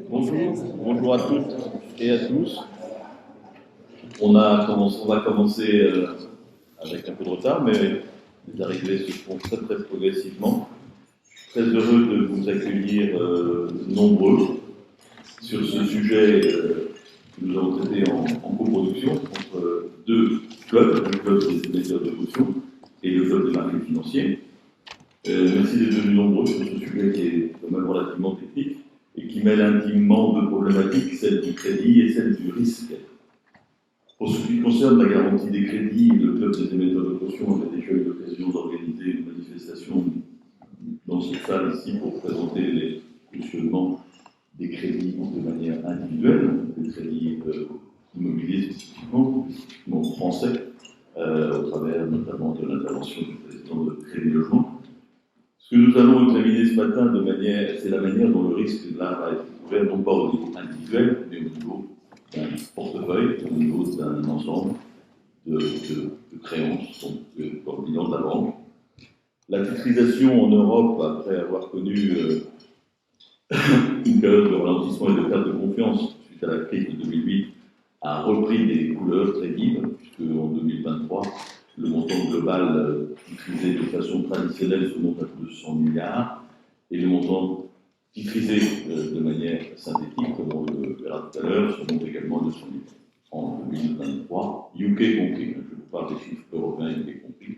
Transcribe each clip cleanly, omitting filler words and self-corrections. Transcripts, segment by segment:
Bonjour à toutes et à tous. On va commencer avec un peu de retard, mais les arrivées se font très progressivement. Très heureux de vous accueillir nombreux sur ce sujet que nous avons traité en coproduction entre deux clubs, le club des émetteurs de caution et le club des marchés financiers. Merci d'être venus nombreux sur ce sujet qui est quand même relativement technique et qui mêle intimement deux problématiques, celle du crédit et celle du risque. Pour ce qui concerne la garantie des crédits, le club des émetteurs de caution a déjà eu l'occasion d'organiser une manifestation dans cette salle ici pour présenter les cautionnements des crédits de manière individuelle, des crédits immobiliers spécifiquement français, au travers notamment de l'intervention du président de Crédit Logement. Ce que nous allons examiner ce matin, c'est la manière dont le risque là va être couvert, non pas au niveau individuel, mais au niveau d'un portefeuille, au niveau d'un ensemble de créances, donc dans le bilan de la banque. La titrisation en Europe, après avoir connu une période de ralentissement et de perte de confiance suite à la crise de 2008, a repris des couleurs très vives, puisque en 2023, le montant global titrisé de façon traditionnelle se monte à 200 milliards, et le montant titrisé de manière synthétique, comme on le verra tout à l'heure, se monte également à 200 milliards en 2023, UK compris. Je vous parle des chiffres européens UK compris.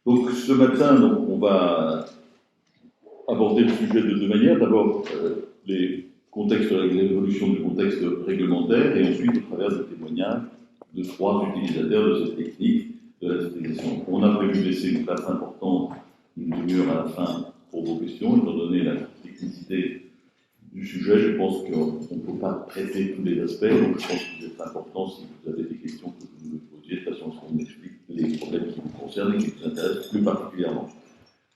Donc ce matin, on va aborder le sujet de deux manières. D'abord, l'évolution du contexte réglementaire, et ensuite au travers des témoignages de trois utilisateurs de cette technique de la titrisation. On a prévu de laisser une place importante, une demi-heure à la fin pour vos questions, étant donné la technicité du sujet. Je pense qu'on ne peut pas traiter tous les aspects, donc je pense qu'il est important, si vous avez des questions, que vous me posiez, de façon à ce qu'on explique les problèmes qui vous concernent et qui vous intéressent plus particulièrement.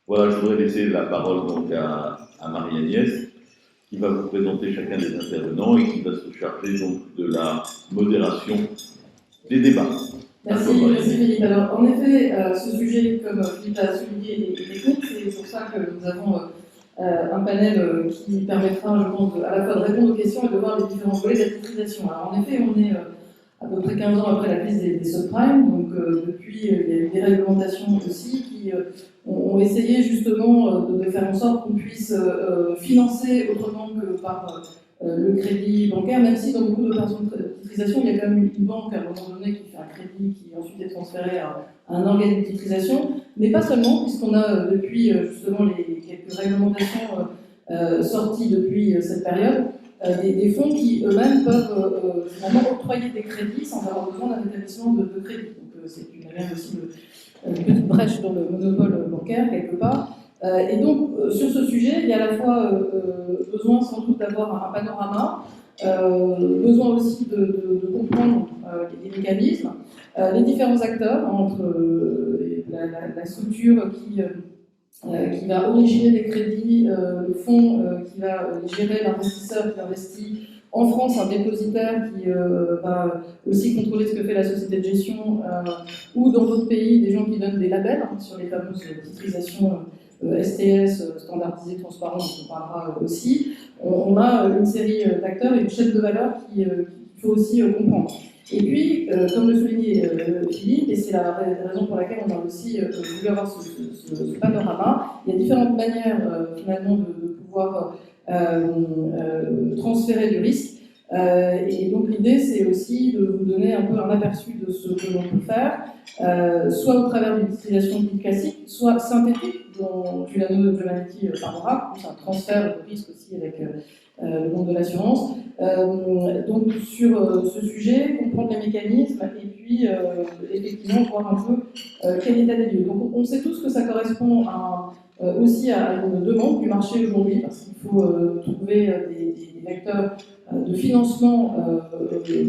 Voilà, je voudrais laisser la parole donc à Marie-Agnès, qui va vous présenter chacun des intervenants et qui va se charger donc de la modération des débats. Merci Philippe. Alors, en effet, ce sujet, comme Philippe l'a souligné, est technique. C'est pour ça que nous avons un panel qui permettra, je pense, à la fois de répondre aux questions et de voir les différents volets de la titrisation. Alors, en effet, on est à peu près 15 ans après la crise des subprimes, donc depuis, il y a eu des réglementations aussi qui ont essayé justement de faire en sorte qu'on puisse financer autrement que par le crédit bancaire, même si dans beaucoup d'opérations de titrisation, il y a quand même une banque à un moment donné qui fait un crédit qui ensuite est transféré à un organe de titrisation, mais pas seulement, puisqu'on a depuis justement les quelques réglementations sorties depuis cette période, des fonds qui eux-mêmes peuvent finalement octroyer des crédits sans avoir besoin d'un établissement de crédit. Donc c'est une manière aussi une petite brèche dans le monopole bancaire quelque part. Et donc, sur ce sujet, il y a à la fois besoin sans doute d'avoir un panorama, besoin aussi de comprendre les mécanismes, les différents acteurs entre la structure qui va originer des crédits, le fonds qui va gérer l'investisseur qui investit en France, un dépositaire qui va aussi contrôler ce que fait la société de gestion, ou dans d'autres pays, des gens qui donnent des labels sur les fameuses titrisations STS, standardisé, transparent, dont on parlera aussi. On a une série d'acteurs et une chaîne de valeur qu'il faut aussi comprendre. Et puis, comme le soulignait Philippe, et c'est la raison pour laquelle on a aussi voulu avoir ce panorama, il y a différentes manières finalement de pouvoir transférer du risque. Et donc l'idée, c'est aussi de vous donner un peu un aperçu de ce que l'on peut faire, soit au travers d'une titrisation classique, soit synthétique, dont Giuliano Giovannetti parlera, plus un transfert de risque aussi avec le monde de l'assurance. Donc sur ce sujet, comprendre les mécanismes et puis effectivement voir un peu quel état des lieux. Donc on sait tous que ça correspond aussi à une demande du marché aujourd'hui, parce qu'il faut trouver des vecteurs de financement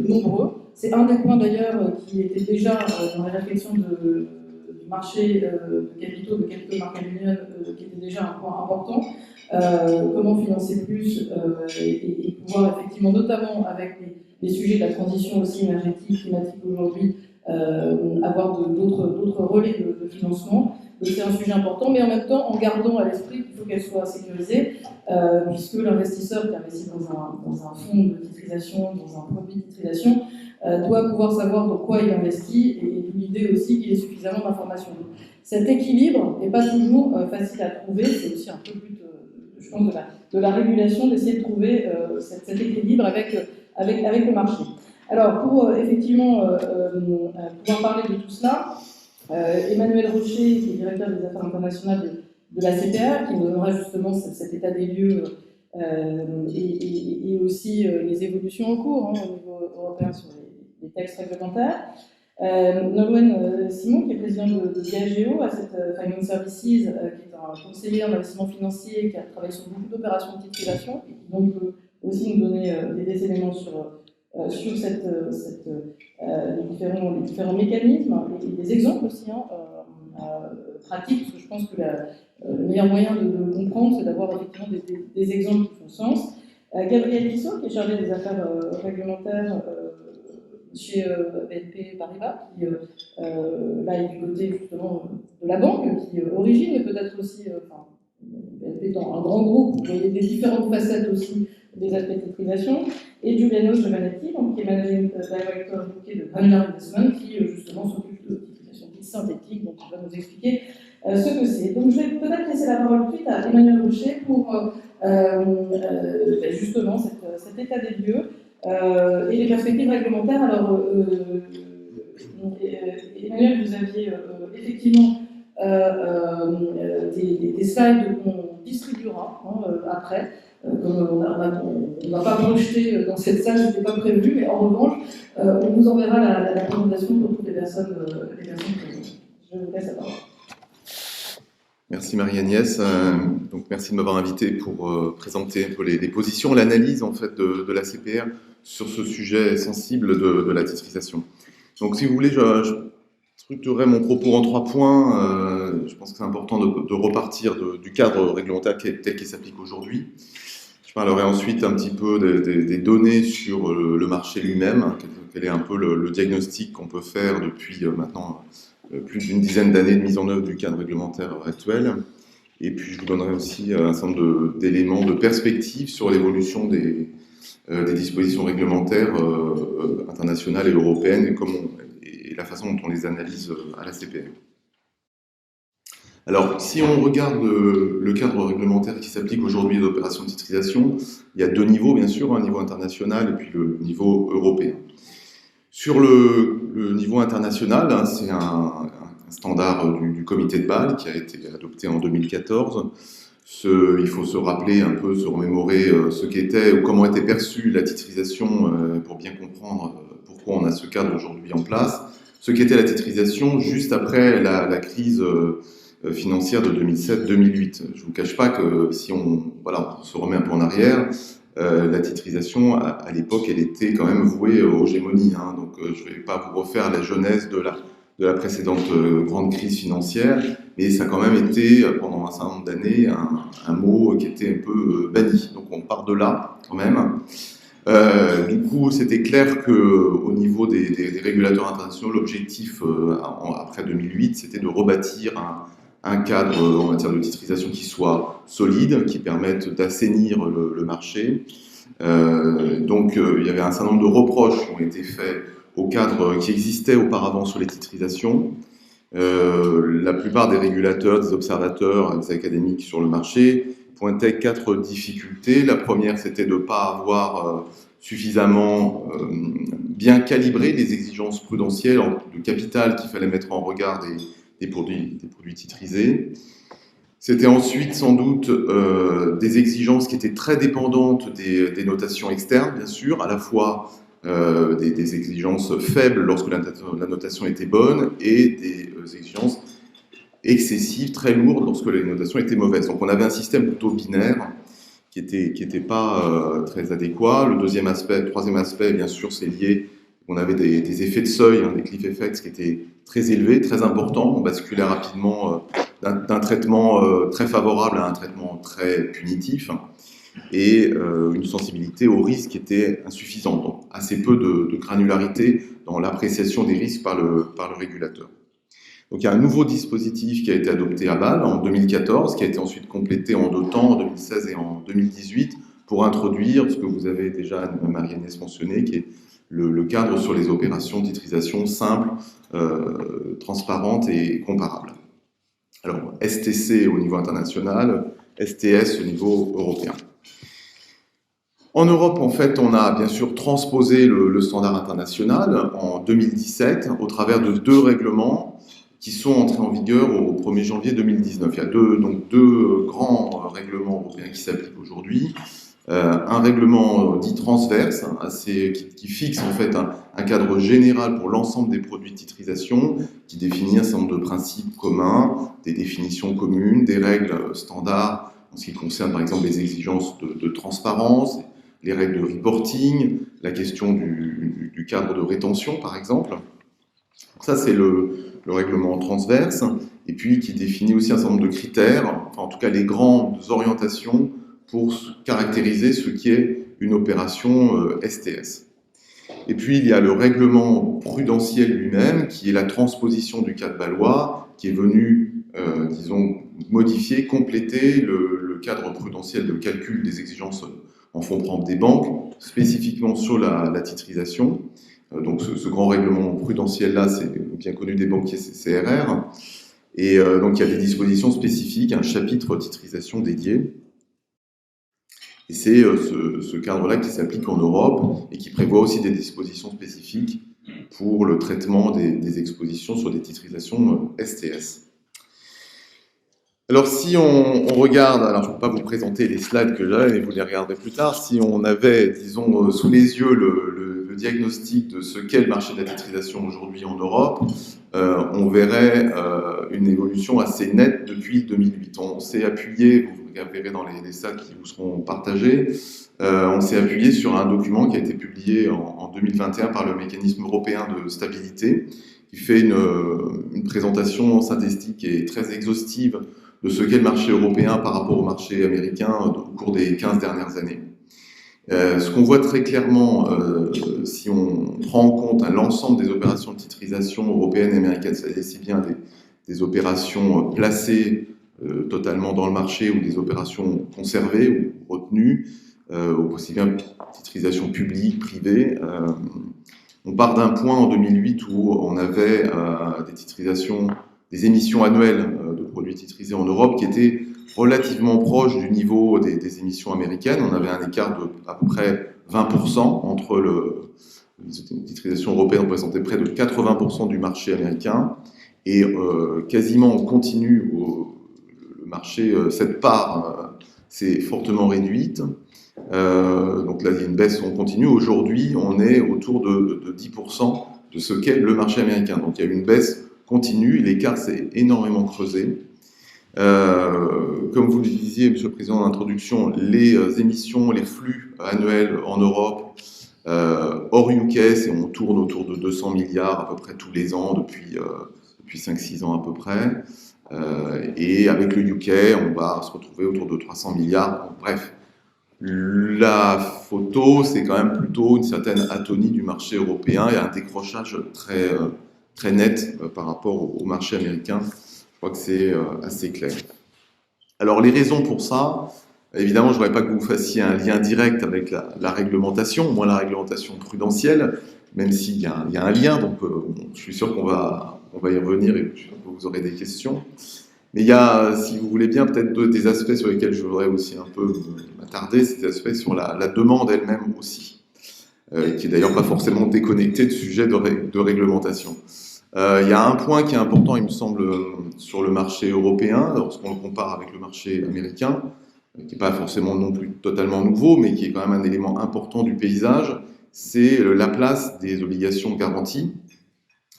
nombreux. C'est un des points d'ailleurs qui était déjà dans la réflexion du marché de capitaux de Capital Market Union, qui était déjà un point important. Comment financer plus et pouvoir effectivement, notamment avec les sujets de la transition aussi énergétique, climatique aujourd'hui, avoir d'autres relais de financement. et c'est un sujet important, mais en même temps en gardant à l'esprit qu'il faut qu'elle soit sécurisée, puisque l'investisseur qui investit dans un fonds de titrisation, dans un produit de titrisation, doit pouvoir savoir dans quoi il investit, et l'idée aussi qu'il ait suffisamment d'informations. Cet équilibre n'est pas toujours facile à trouver, c'est aussi un peu le but, je pense, de la régulation, d'essayer de trouver cet équilibre avec le marché. Alors, pour effectivement pouvoir parler de tout cela, Emmanuel Rocher, qui est directeur des affaires internationales de la CPR, qui nous donnera justement cet état des lieux et aussi les évolutions en cours au niveau européen sur les textes réglementaires. Nolwenn Simon, qui est président de Diageo, Asset Finance Services, qui est un conseiller en investissement financier, qui a travaillé sur beaucoup d'opérations de titrisation, et qui donc peut aussi nous donner des éléments sur les différents mécanismes et des exemples aussi pratiques, parce que je pense que le meilleur moyen de le comprendre, c'est d'avoir effectivement des exemples qui font sens. Gabriel Tissot, qui est chargé des affaires réglementaires chez BNP Paribas, qui là est du côté justement de la banque, qui origine peut-être aussi, BNP étant un grand groupe, il y a des différentes facettes aussi des aspects de titrisation, et Giuliano Giovanetti, qui est managing director de Granular Investment, qui justement s'occupe de titrisation dite synthétique, donc il va nous expliquer ce que c'est. Donc je vais peut-être laisser la parole tout de suite à Emmanuel Rocher pour justement cet état des lieux et les perspectives réglementaires. Alors, Emmanuel, vous aviez effectivement des slides qu'on distribuera après. On n'a pas projeté dans cette salle, ce n'était pas prévu, mais en revanche, on vous enverra la présentation pour toutes les personnes présentes. Je vous laisse la parole. Merci Marie-Agnès. Donc merci de m'avoir invité pour présenter un peu les positions, l'analyse en fait de la CPR sur ce sujet sensible de la titrisation. Donc si vous voulez, je structurerai mon propos en 3 points. Je pense que c'est important de repartir du cadre réglementaire tel qu'il s'applique aujourd'hui. Je parlerai ensuite un petit peu des données sur le marché lui-même, quel est un peu le diagnostic qu'on peut faire depuis maintenant plus d'une dizaine d'années de mise en œuvre du cadre réglementaire actuel. Et puis je vous donnerai aussi un certain nombre d'éléments de perspective sur l'évolution des dispositions réglementaires internationales et européennes et la façon dont on les analyse à la CPR. Alors, si on regarde le cadre réglementaire qui s'applique aujourd'hui aux opérations de titrisation, il y a 2 niveaux, bien sûr, un niveau international et puis le niveau européen. Sur le niveau international, c'est un standard du comité de Bâle qui a été adopté en 2014. Il faut se rappeler un peu, se remémorer ce qu'était ou comment était perçue la titrisation pour bien comprendre pourquoi on a ce cadre aujourd'hui en place. Ce qu'était la titrisation juste après la crise financière de 2007-2008. Je ne vous cache pas que si on se remet un peu en arrière, la titrisation, à l'époque, elle était quand même vouée aux gémonies. Donc je ne vais pas vous refaire la genèse de la précédente grande crise financière, mais ça a quand même été, pendant un certain nombre d'années, un mot qui était un peu banni. Donc on part de là, quand même. Du coup, c'était clair qu'au niveau des régulateurs internationaux, l'objectif, après 2008, c'était de rebâtir un cadre en matière de titrisation qui soit solide, qui permette d'assainir le marché. Donc il y avait un certain nombre de reproches qui ont été faits au cadre qui existait auparavant sur les titrisations. La plupart des régulateurs, des observateurs, des académiques sur le marché pointaient 4 difficultés. La première, c'était de ne pas avoir suffisamment bien calibré les exigences prudentielles de capital qu'il fallait mettre en regard des produits titrisés. C'était ensuite sans doute des exigences qui étaient très dépendantes des notations externes, bien sûr, à la fois des exigences faibles lorsque la notation était bonne et des exigences excessives, très lourdes lorsque les notations étaient mauvaises. Donc on avait un système plutôt binaire qui était pas très adéquat. Le troisième aspect, bien sûr, c'est lié. On avait des effets de seuil, des cliff effects qui étaient très élevés, très importants. On basculait rapidement d'un traitement très favorable à un traitement très punitif et une sensibilité au risque qui était insuffisante. Donc assez peu de granularité dans l'appréciation des risques par le régulateur. Donc il y a un nouveau dispositif qui a été adopté à Bâle en 2014, qui a été ensuite complété en 2 temps, en 2016 et en 2018, pour introduire ce que vous avez déjà, Marie-Agnès, mentionné, qui est le cadre sur les opérations de titrisation simples, transparentes et comparables. Alors, STC au niveau international, STS au niveau européen. En Europe, en fait, on a bien sûr transposé le standard international en 2017 au travers de 2 règlements qui sont entrés en vigueur au 1er janvier 2019. Il y a deux grands règlements européens qui s'appliquent aujourd'hui. Un règlement dit transverse, qui fixe en fait un cadre général pour l'ensemble des produits de titrisation, qui définit un certain nombre de principes communs, des définitions communes, des règles standards en ce qui concerne par exemple les exigences de transparence, les règles de reporting, la question du cadre de rétention par exemple. Donc ça c'est le règlement transverse, et puis qui définit aussi un certain nombre de critères, enfin en tout cas les grandes orientations pour caractériser ce qui est une opération STS. Et puis, il y a le règlement prudentiel lui-même, qui est la transposition du cadre bâlois, qui est venu, disons, modifier, compléter le cadre prudentiel de calcul des exigences en fonds propres des banques, spécifiquement sur la titrisation. Donc, ce grand règlement prudentiel-là, c'est bien connu des banquiers CRR. Et donc, il y a des dispositions spécifiques, un chapitre titrisation dédié. Et c'est ce cadre-là qui s'applique en Europe et qui prévoit aussi des dispositions spécifiques pour le traitement des expositions sur des titrisations STS. Alors si on regarde, alors je ne peux pas vous présenter les slides que j'ai, mais vous les regarderez plus tard, si on avait, disons, sous les yeux le diagnostic de ce qu'est le marché de la titrisation aujourd'hui en Europe, on verrait une évolution assez nette depuis 2008. On s'est appuyé, vous verrez dans les sacs qui vous seront partagés, on s'est appuyé sur un document qui a été publié en 2021 par le mécanisme européen de stabilité, qui fait une présentation synthétique et très exhaustive de ce qu'est le marché européen par rapport au marché américain au cours des 15 dernières années. Ce qu'on voit très clairement, si on prend en compte l'ensemble des opérations de titrisation européennes et américaines, c'est-à-dire si bien des opérations placées totalement dans le marché ou des opérations conservées ou retenues, aussi bien titrisation publique, privée. On part d'un point en 2008 où on avait des titrisations, des émissions annuelles de produits titrisés en Europe qui étaient relativement proches du niveau des émissions américaines. On avait un écart de à peu près 20% entre les titrisations européennes représentaient près de 80% du marché américain et quasiment en continu le marché, cette part s'est fortement réduite. Donc là, il y a une baisse en continu. Aujourd'hui, on est autour de 10% de ce qu'est le marché américain. Donc il y a eu une baisse continue, l'écart s'est énormément creusé. Comme vous le disiez, Monsieur le Président, en introduction, les émissions, les flux annuels en Europe, hors UK, on tourne autour de 200 milliards à peu près tous les ans depuis 5-6 ans à peu près. Et avec le UK, on va se retrouver autour de 300 milliards. Donc, bref, la photo, c'est quand même plutôt une certaine atonie du marché européen et un décrochage très net par rapport au marché américain. Je crois que c'est assez clair. Alors, les raisons pour ça, évidemment, je ne voudrais pas que vous fassiez un lien direct avec la réglementation, au moins la réglementation prudentielle, même s'il y a un lien, donc je suis sûr qu'on va y revenir et je suis sûr que vous aurez des questions. Mais il y a, si vous voulez bien, peut-être des aspects sur lesquels je voudrais aussi un peu m'attarder, c'est des aspects sur la demande elle-même aussi, qui est d'ailleurs pas forcément déconnecté de sujet de réglementation. Il y a un point qui est important, il me semble, sur le marché européen, lorsqu'on le compare avec le marché américain, qui n'est pas forcément non plus totalement nouveau, mais qui est quand même un élément important du paysage, c'est la place des obligations de garantie,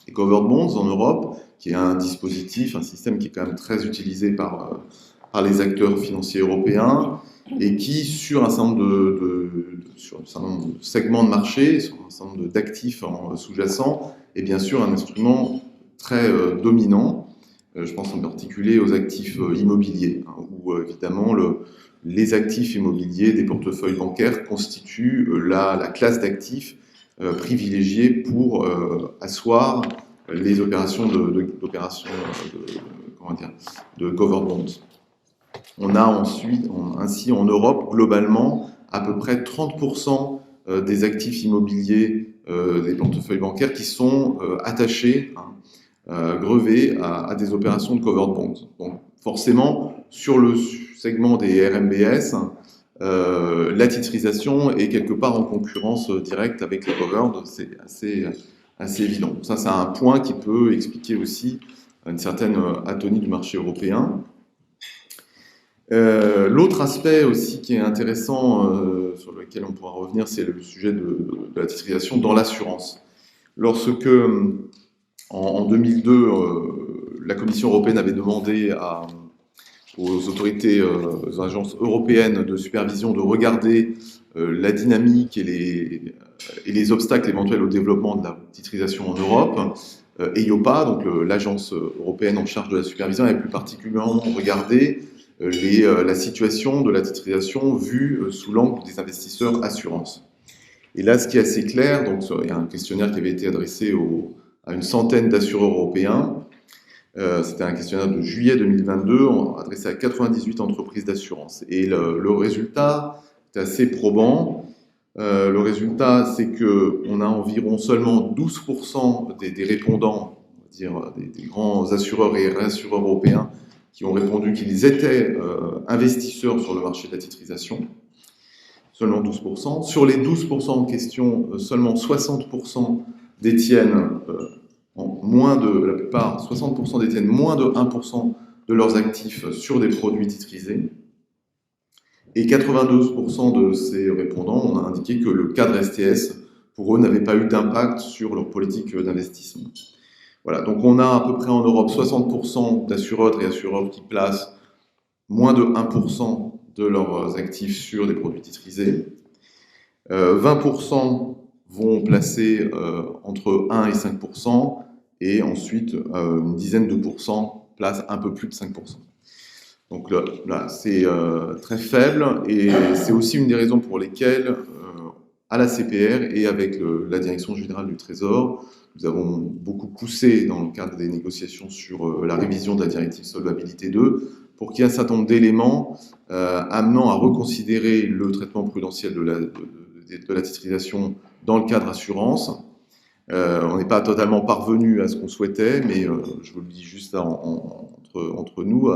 les covered bonds en Europe, qui est un dispositif, un système qui est quand même très utilisé par les acteurs financiers européens, et qui, sur un certain nombre de segments de marché, sur un certain nombre d'actifs sous-jacents, est bien sûr un instrument très dominant. Je pense en particulier aux actifs immobiliers, où évidemment les actifs immobiliers des portefeuilles bancaires constituent la classe d'actifs privilégiés pour asseoir les opérations de covered bonds. On a ainsi en Europe, globalement, à peu près 30% des actifs immobiliers des portefeuilles bancaires qui sont attachés, grevés à des opérations de covered bonds. Donc, forcément, sur le segment des RMBS, la titrisation est quelque part en concurrence directe avec les covered, c'est assez évident. Ça, c'est un point qui peut expliquer aussi une certaine atonie du marché européen. L'autre aspect aussi qui est intéressant, sur lequel on pourra revenir, c'est le sujet de la titrisation dans l'assurance. Lorsque, en 2002, la Commission européenne avait demandé aux autorités, aux agences européennes de supervision de regarder la dynamique et les obstacles éventuels au développement de la titrisation en Europe, EIOPA, donc l'agence européenne en charge de la supervision, avait plus particulièrement regardé la situation de la titrisation vue sous l'angle des investisseurs assurances. Et là, ce qui est assez clair, donc il y a un questionnaire qui avait été adressé à une centaine d'assureurs européens. C'était un questionnaire de juillet 2022, adressé à 98 entreprises d'assurance. Et le résultat est assez probant. Le résultat, c'est qu'on a environ seulement 12% des répondants, on va dire des grands assureurs et réassureurs européens, qui ont répondu qu'ils étaient investisseurs sur le marché de la titrisation. Seulement 12%. Sur les 12% en question, seulement 60% détiennent la plupart, 60% détiennent moins de 1% de leurs actifs sur des produits titrisés. Et 92% de ces répondants ont indiqué que le cadre STS, pour eux, n'avait pas eu d'impact sur leur politique d'investissement. Voilà, donc on a à peu près en Europe 60% d'assureurs et assureurs qui placent moins de 1% de leurs actifs sur des produits titrisés. 20% vont placer entre 1 et 5%, et ensuite une dizaine de pourcents placent un peu plus de 5%. Donc là c'est très faible, et c'est aussi une des raisons pour lesquelles, à la CPR et avec la Direction générale du Trésor, nous avons beaucoup poussé dans le cadre des négociations sur la révision de la directive Solvabilité 2 pour qu'il y ait un certain nombre d'éléments amenant à reconsidérer le traitement prudentiel de la titrisation dans le cadre assurance. On n'est pas totalement parvenu à ce qu'on souhaitait, mais je vous le dis juste là, entre nous,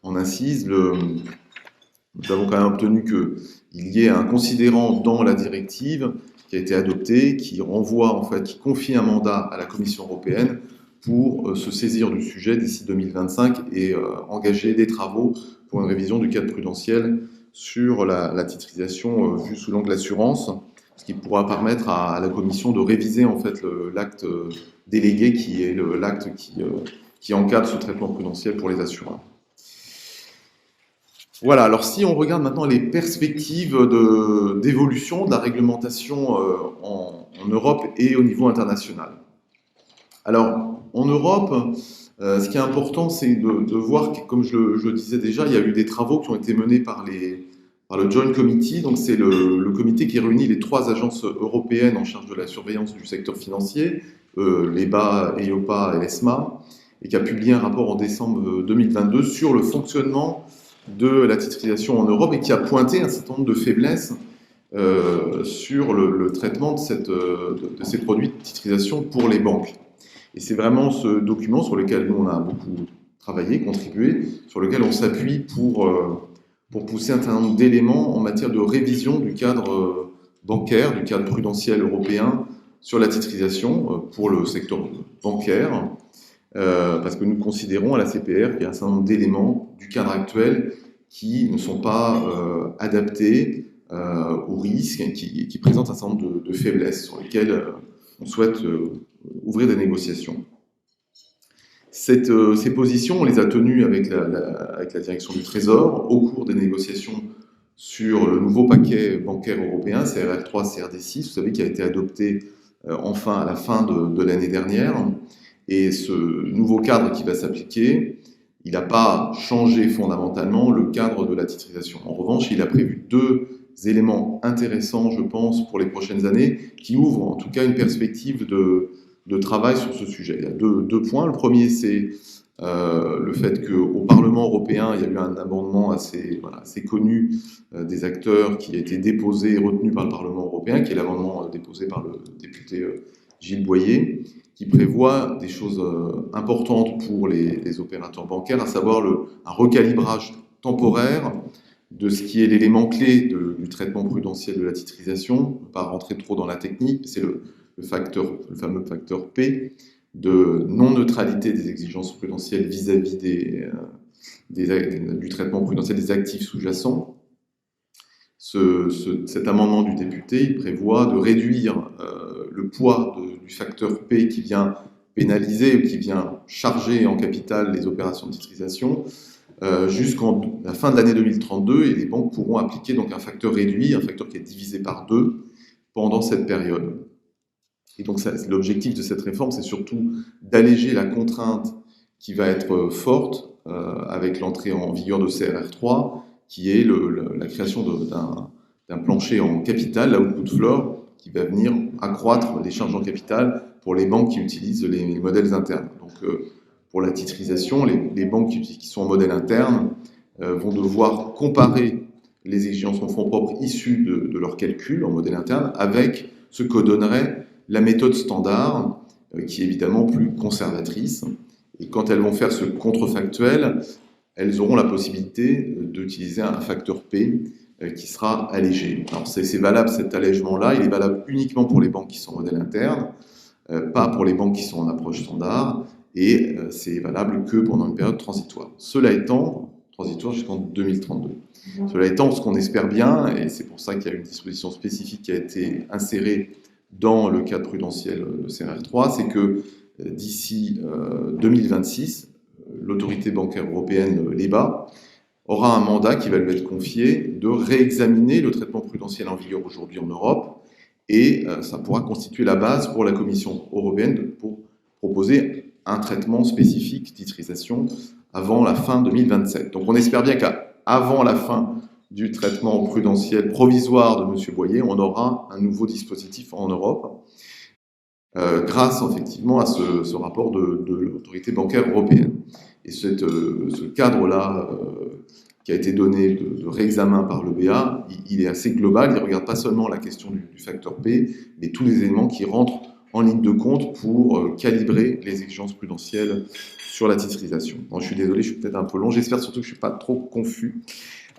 en incise, nous avons quand même obtenu qu'il y ait un considérant dans la directive qui a été adopté, qui renvoie, en fait, qui confie un mandat à la Commission européenne pour se saisir du sujet d'ici 2025 et engager des travaux pour une révision du cadre prudentiel sur la titrisation vue sous l'angle de l'assurance, ce qui pourra permettre à la Commission de réviser en fait l'acte délégué qui est l'acte qui encadre ce traitement prudentiel pour les assureurs. Voilà, alors si on regarde maintenant les perspectives d'évolution de la réglementation en Europe et au niveau international. Alors, en Europe, ce qui est important, c'est de voir que, comme je le disais déjà, il y a eu des travaux qui ont été menés par le Joint Committee, donc c'est le comité qui réunit les 3 agences européennes en charge de la surveillance du secteur financier, l'EBA, EIOPA et l'ESMA, et qui a publié un rapport en décembre 2022 sur le fonctionnement de la titrisation en Europe et qui a pointé un certain nombre de faiblesses sur le traitement de ces produits de titrisation pour les banques. Et c'est vraiment ce document sur lequel nous on a beaucoup travaillé, contribué, sur lequel on s'appuie pour pousser un certain nombre d'éléments en matière de révision du cadre bancaire, du cadre prudentiel européen sur la titrisation pour le secteur bancaire, parce que nous considérons à la CPR qu'il y a un certain nombre d'éléments du cadre actuel qui ne sont pas adaptés aux risques et qui présentent un certain nombre de faiblesses sur lesquelles on souhaite ouvrir des négociations. Ces positions, on les a tenues avec la direction du Trésor au cours des négociations sur le nouveau paquet bancaire européen, CRR3, CRD6, vous savez, qui a été adopté enfin à la fin de l'année dernière. Et ce nouveau cadre qui va s'appliquer, il n'a pas changé fondamentalement le cadre de la titrisation. En revanche, il a prévu 2 éléments intéressants, je pense, pour les prochaines années, qui ouvrent en tout cas une perspective de travail sur ce sujet. Il y a deux points. Le premier, c'est le fait qu'au Parlement européen, il y a eu un amendement assez connu des acteurs qui a été déposé et retenu par le Parlement européen, qui est l'amendement déposé par le député Gilles Boyer, qui prévoit des choses importantes pour les opérateurs bancaires, à savoir un recalibrage temporaire de ce qui est l'élément clé du traitement prudentiel de la titrisation. On ne peut pas rentrer trop dans la technique, c'est le fameux facteur P, de non-neutralité des exigences prudentielles vis-à-vis du traitement prudentiel des actifs sous-jacents. Cet amendement du député, il prévoit de réduire le poids du facteur P qui vient pénaliser ou qui vient charger en capital les opérations de titrisation jusqu'à la fin de l'année 2032, et les banques pourront appliquer donc un facteur réduit, un facteur qui est divisé par 2 pendant cette période. Et donc l'objectif de cette réforme, c'est surtout d'alléger la contrainte qui va être forte avec l'entrée en vigueur de CRR3, qui est la création d'un plancher en capital, l'output floor, qui va venir accroître les charges en capital pour les banques qui utilisent les modèles internes. Donc pour la titrisation, les banques qui sont en modèle interne vont devoir comparer les exigences en fonds propres issues de leur calcul en modèle interne avec ce que donnerait la méthode standard, qui est évidemment plus conservatrice. Et quand elles vont faire ce contrefactuel, elles auront la possibilité d'utiliser un facteur P qui sera allégé. Alors c'est valable, cet allègement-là, il est valable uniquement pour les banques qui sont en modèle interne, pas pour les banques qui sont en approche standard, et c'est valable que pendant une période transitoire. Cela étant, transitoire jusqu'en 2032. Cela étant, ce qu'on espère bien, et c'est pour ça qu'il y a une disposition spécifique qui a été insérée dans le cadre prudentiel de CRR3, c'est que d'ici 2026, l'autorité bancaire européenne, l'EBA, aura un mandat qui va lui être confié de réexaminer le traitement prudentiel en vigueur aujourd'hui en Europe, et ça pourra constituer la base pour la Commission européenne pour proposer un traitement spécifique titrisation avant la fin 2027. Donc on espère bien qu'avant la fin du traitement prudentiel provisoire de M. Boyer, on aura un nouveau dispositif en Europe, grâce effectivement à ce rapport de l'autorité bancaire européenne. Et ce cadre-là, qui a été donné de réexamen par l'EBA, il est assez global, il ne regarde pas seulement la question du facteur P, mais tous les éléments qui rentrent en ligne de compte pour calibrer les exigences prudentielles sur la titrisation. Bon, je suis désolé, je suis peut-être un peu long, j'espère surtout que je ne suis pas trop confus.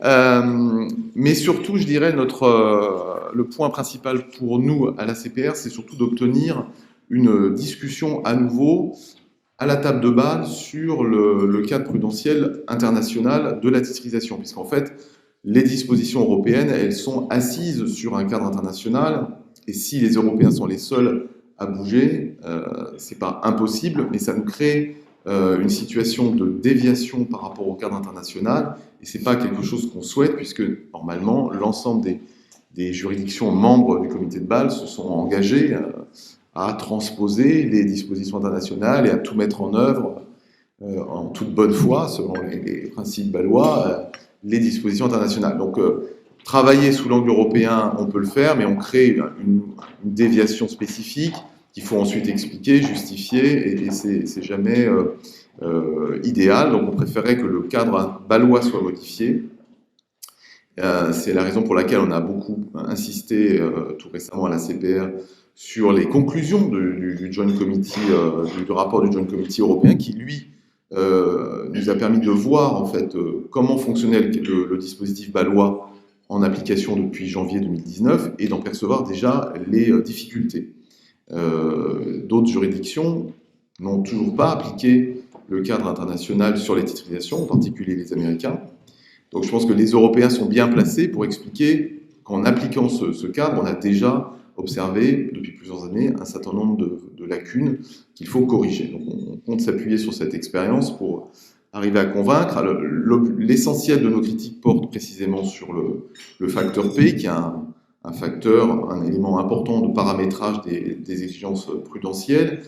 Mais surtout, je dirais, le point principal pour nous à la CPR, c'est surtout d'obtenir une discussion à nouveau à la table de Bâle sur le cadre prudentiel international de la titrisation, puisqu'en fait, les dispositions européennes, elles sont assises sur un cadre international, et si les Européens sont les seuls à bouger, c'est pas impossible, mais ça nous crée une situation de déviation par rapport au cadre international, et c'est pas quelque chose qu'on souhaite, puisque normalement, l'ensemble des juridictions membres du comité de Bâle se sont engagées à transposer les dispositions internationales et à tout mettre en œuvre en toute bonne foi, selon les principes bâlois, les dispositions internationales. Donc, travailler sous l'angle européen, on peut le faire, mais on crée une déviation spécifique qu'il faut ensuite expliquer, justifier, et c'est jamais idéal. Donc, on préférait que le cadre bâlois soit modifié. C'est la raison pour laquelle on a beaucoup insisté tout récemment à la CPR sur les conclusions du Joint Committee, du rapport du Joint Committee européen, qui lui nous a permis de voir en fait comment fonctionnait le dispositif bâlois en application depuis janvier 2019 et d'en percevoir déjà les difficultés. D'autres juridictions n'ont toujours pas appliqué le cadre international sur les titrisations, en particulier les Américains. Donc je pense que les Européens sont bien placés pour expliquer qu'en appliquant ce cadre, on a déjà observé depuis plusieurs années un certain nombre de lacunes qu'il faut corriger. Donc on compte s'appuyer sur cette expérience pour arriver à convaincre. L'essentiel de nos critiques porte précisément sur le facteur P, qui est un facteur, un élément important de paramétrage des exigences prudentielles,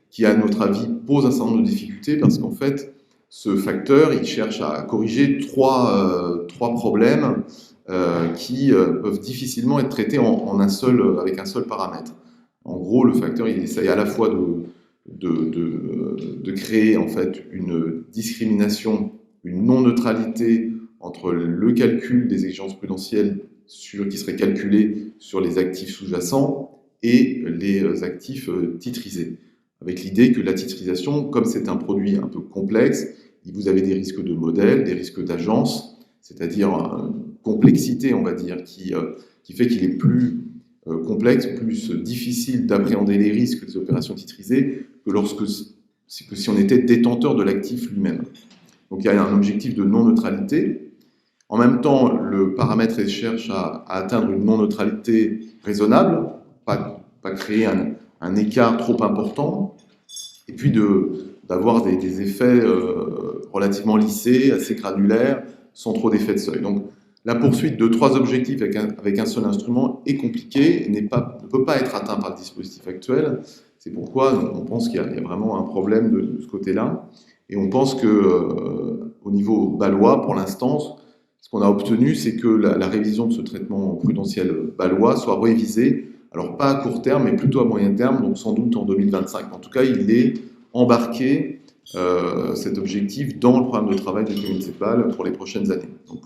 qui, à notre avis, pose un certain nombre de difficultés parce qu'en fait, ce facteur, il cherche à corriger trois problèmes qui peuvent difficilement être traités avec un seul paramètre. En gros, le facteur, il essaye à la fois de créer en fait une discrimination, une non-neutralité entre le calcul des exigences prudentielles qui seraient calculées sur les actifs sous-jacents et les actifs titrisés. Avec l'idée que la titrisation, comme c'est un produit un peu complexe, vous avez des risques de modèle, des risques d'agence, c'est-à-dire une complexité, on va dire, qui fait qu'il est plus complexe, plus difficile d'appréhender les risques des opérations titrisées que si on était détenteur de l'actif lui-même. Donc il y a un objectif de non-neutralité. En même temps, le paramètre cherche à atteindre une non-neutralité raisonnable, pas créer un écart trop important, et puis d'avoir des effets relativement lissés, assez granulaires, sans trop d'effets de seuil. Donc la poursuite de 3 objectifs avec un seul instrument est compliquée et ne peut pas être atteint par le dispositif actuel. C'est pourquoi on pense qu'il y a vraiment un problème de ce côté-là. Et on pense qu'au niveau bâlois, pour l'instant, ce qu'on a obtenu, c'est que la révision de ce traitement prudentiel bâlois soit révisée, alors pas à court terme, mais plutôt à moyen terme, donc sans doute en 2025. En tout cas, il est embarqué, cet objectif, dans le programme de travail de Kevin Seppal pour les prochaines années. Donc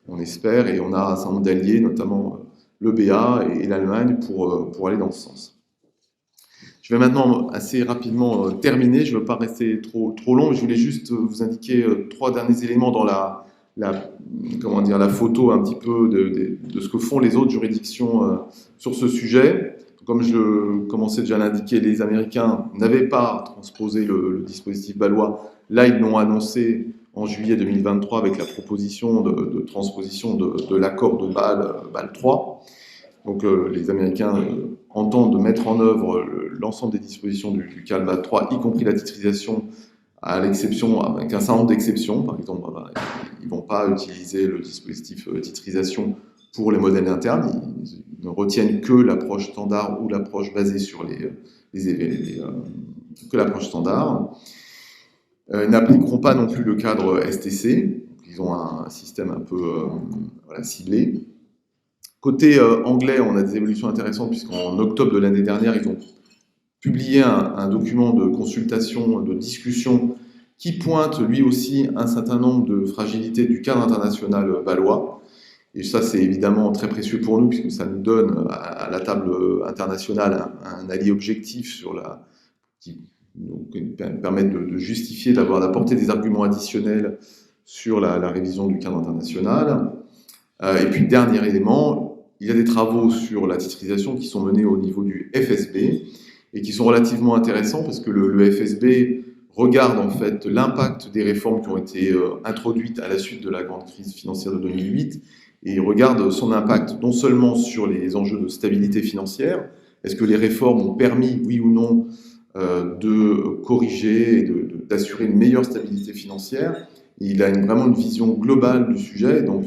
on espère, et on a un certain nombre d'alliés, notamment le BA et l'Allemagne, pour aller dans ce sens. Je vais maintenant assez rapidement terminer, je ne veux pas rester trop long, je voulais juste vous indiquer 3 derniers éléments dans la photo un petit peu de ce que font les autres juridictions sur ce sujet. Comme je commençais déjà à l'indiquer, les Américains n'avaient pas transposé le dispositif bâlois. Là, ils l'ont annoncé en juillet 2023 avec la proposition de transposition de l'accord de Bâle 3. Donc les Américains entendent mettre en œuvre l'ensemble des dispositions du cadre Bâle 3, y compris la titrisation, à l'exception, avec un certain nombre d'exceptions. Par exemple, ils ne vont pas utiliser le dispositif titrisation pour les modèles internes, ils ne retiennent que l'approche standard ou l'approche basée sur que l'approche standard. Ils n'appliqueront pas non plus le cadre STC, ils ont un système un peu ciblé. Côté anglais, on a des évolutions intéressantes, puisqu'en octobre de l'année dernière, ils ont publié un document de consultation, de discussion, qui pointe lui aussi un certain nombre de fragilités du cadre international bâlois. Et ça, c'est évidemment très précieux pour nous, puisque ça nous donne à la table internationale un allié objectif qui nous permet de justifier, d'apporter des arguments additionnels sur la révision du cadre international. Et puis, dernier élément, il y a des travaux sur la titrisation qui sont menés au niveau du FSB et qui sont relativement intéressants parce que le FSB regarde en fait l'impact des réformes qui ont été introduites à la suite de la grande crise financière de 2008 et il regarde son impact non seulement sur les enjeux de stabilité financière, est-ce que les réformes ont permis, oui ou non, de corriger et d'assurer une meilleure stabilité financière. Il a vraiment une vision globale du sujet, donc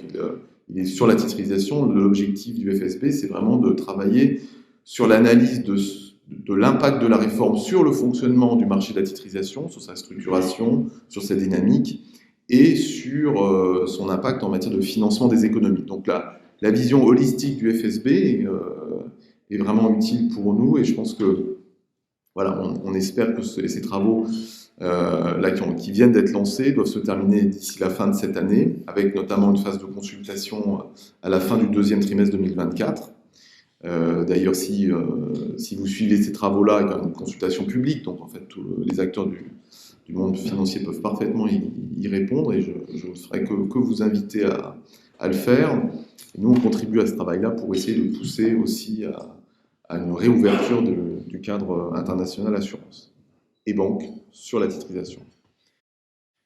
il est sur la titrisation. L'objectif du FSB, c'est vraiment de travailler sur l'analyse de l'impact de la réforme sur le fonctionnement du marché de la titrisation, sur sa structuration, sur sa dynamique, et sur son impact en matière de financement des économies. Donc la vision holistique du FSB est vraiment utile pour nous, et je pense que voilà, on espère que ces travaux qui viennent d'être lancés doivent se terminer d'ici la fin de cette année, avec notamment une phase de consultation à la fin du 2e trimestre 2024. D'ailleurs, si vous suivez ces travaux-là, il y a une consultation publique, donc en fait tous les acteurs du monde financier peuvent parfaitement y répondre, et je ne ferai que vous inviter à le faire. Et nous, on contribue à ce travail-là pour essayer de pousser aussi à une réouverture du cadre international assurance et banque sur la titrisation.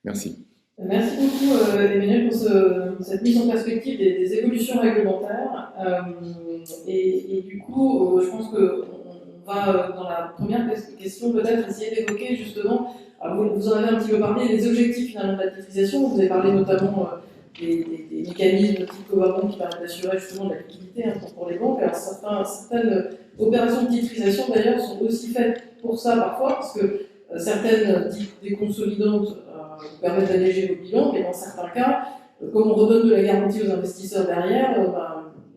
Merci. Merci beaucoup Emmanuel pour cette mise en perspective des évolutions réglementaires. Et du coup, je pense qu'on va, dans la première question, peut-être essayer d'évoquer justement, alors vous en avez un petit peu parlé, les objectifs finalement de la titrisation. Vous avez parlé notamment des mécanismes de type coverbond qui permettent d'assurer justement de la liquidité pour les banques. Alors certaines opérations de titrisation d'ailleurs sont aussi faites pour ça parfois, parce que certaines dites déconsolidantes permettent d'alléger vos bilans, mais dans certains cas, comme on redonne de la garantie aux investisseurs derrière,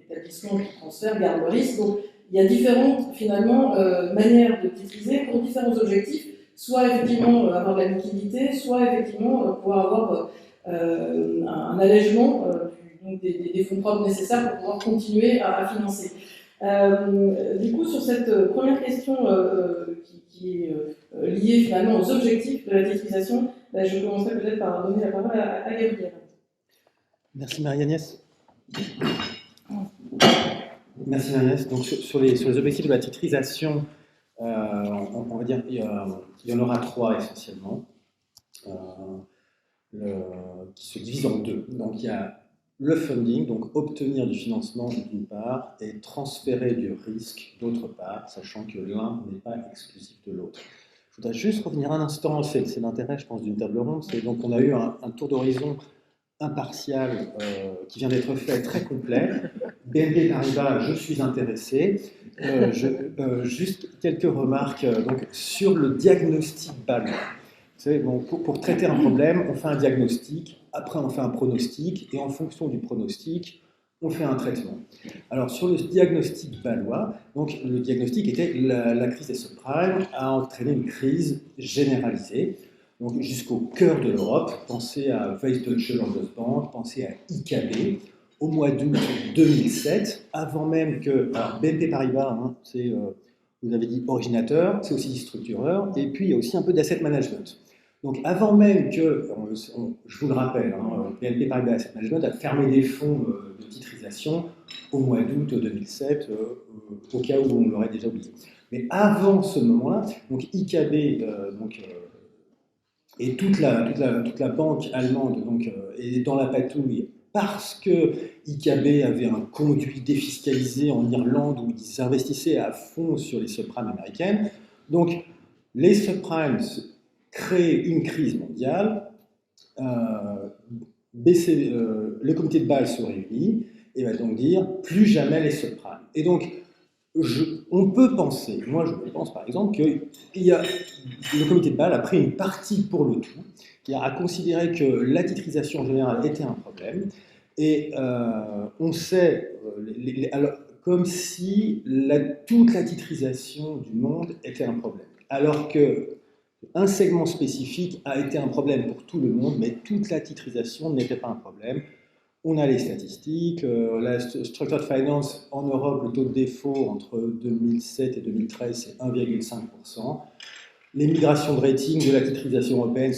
l'établissement qui transfère garde le risque. Donc il y a différentes, finalement, manières de titriser pour différents objectifs, soit effectivement avoir de la liquidité, soit effectivement pouvoir avoir un allègement donc des fonds propres nécessaires pour pouvoir continuer à financer. Du coup, sur cette première question qui est liée finalement aux objectifs de la titrisation, je commencerai peut-être par donner la parole à Gabriel. Merci Marie-Agnès. Merci Marie-Agnès. Donc sur les objectifs de la titrisation, on va dire qu'il y en aura 3 essentiellement, qui se divisent en 2. Donc il y a le funding, donc obtenir du financement d'une part, et transférer du risque d'autre part, sachant que l'un n'est pas exclusif de l'autre. Je voudrais juste revenir un instant, c'est l'intérêt, je pense, d'une table ronde, c'est donc on a eu un tour d'horizon impartial qui vient d'être fait, très complet. BNP Paribas, je suis intéressé. Juste quelques remarques donc, sur le diagnostic Bâle. Vous savez, bon, pour traiter un problème, on fait un diagnostic, après on fait un pronostic, et en fonction du pronostic, on fait un traitement. Alors sur le diagnostic bâlois, donc le diagnostic était la crise des subprimes a entraîné une crise généralisée, donc jusqu'au cœur de l'Europe. Pensez à Deutsche Landesbank, pensez à IKB, au mois d'août 2007, avant même que... Alors BNP Paribas, hein, c'est, vous avez dit originateur, c'est aussi structureur, et puis il y a aussi un peu d'asset management. Donc avant même que, je vous le rappelle, hein, BNP Paribas Asset Management a fermé des fonds de titrisation au mois d'août 2007, au cas où on l'aurait déjà oublié. Mais avant ce moment-là, donc IKB et toute la banque allemande donc, est dans la patouille parce que IKB avait un conduit défiscalisé en Irlande où ils investissaient à fond sur les subprimes américaines. Donc les subprimes créent une crise mondiale, le comité de Bâle se réunit et va donc dire plus jamais les subprimes. Et donc on peut penser, moi je pense par exemple que le comité de Bâle a pris une partie pour le tout, qui a considéré que la titrisation générale était un problème, et on sait, alors, comme si toute la titrisation du monde était un problème, alors qu'un segment spécifique a été un problème pour tout le monde, mais toute la titrisation n'était pas un problème. On a les statistiques, la Structured Finance en Europe, le taux de défaut entre 2007 et 2013, c'est 1,5%. Les migrations de rating de la titrisation européenne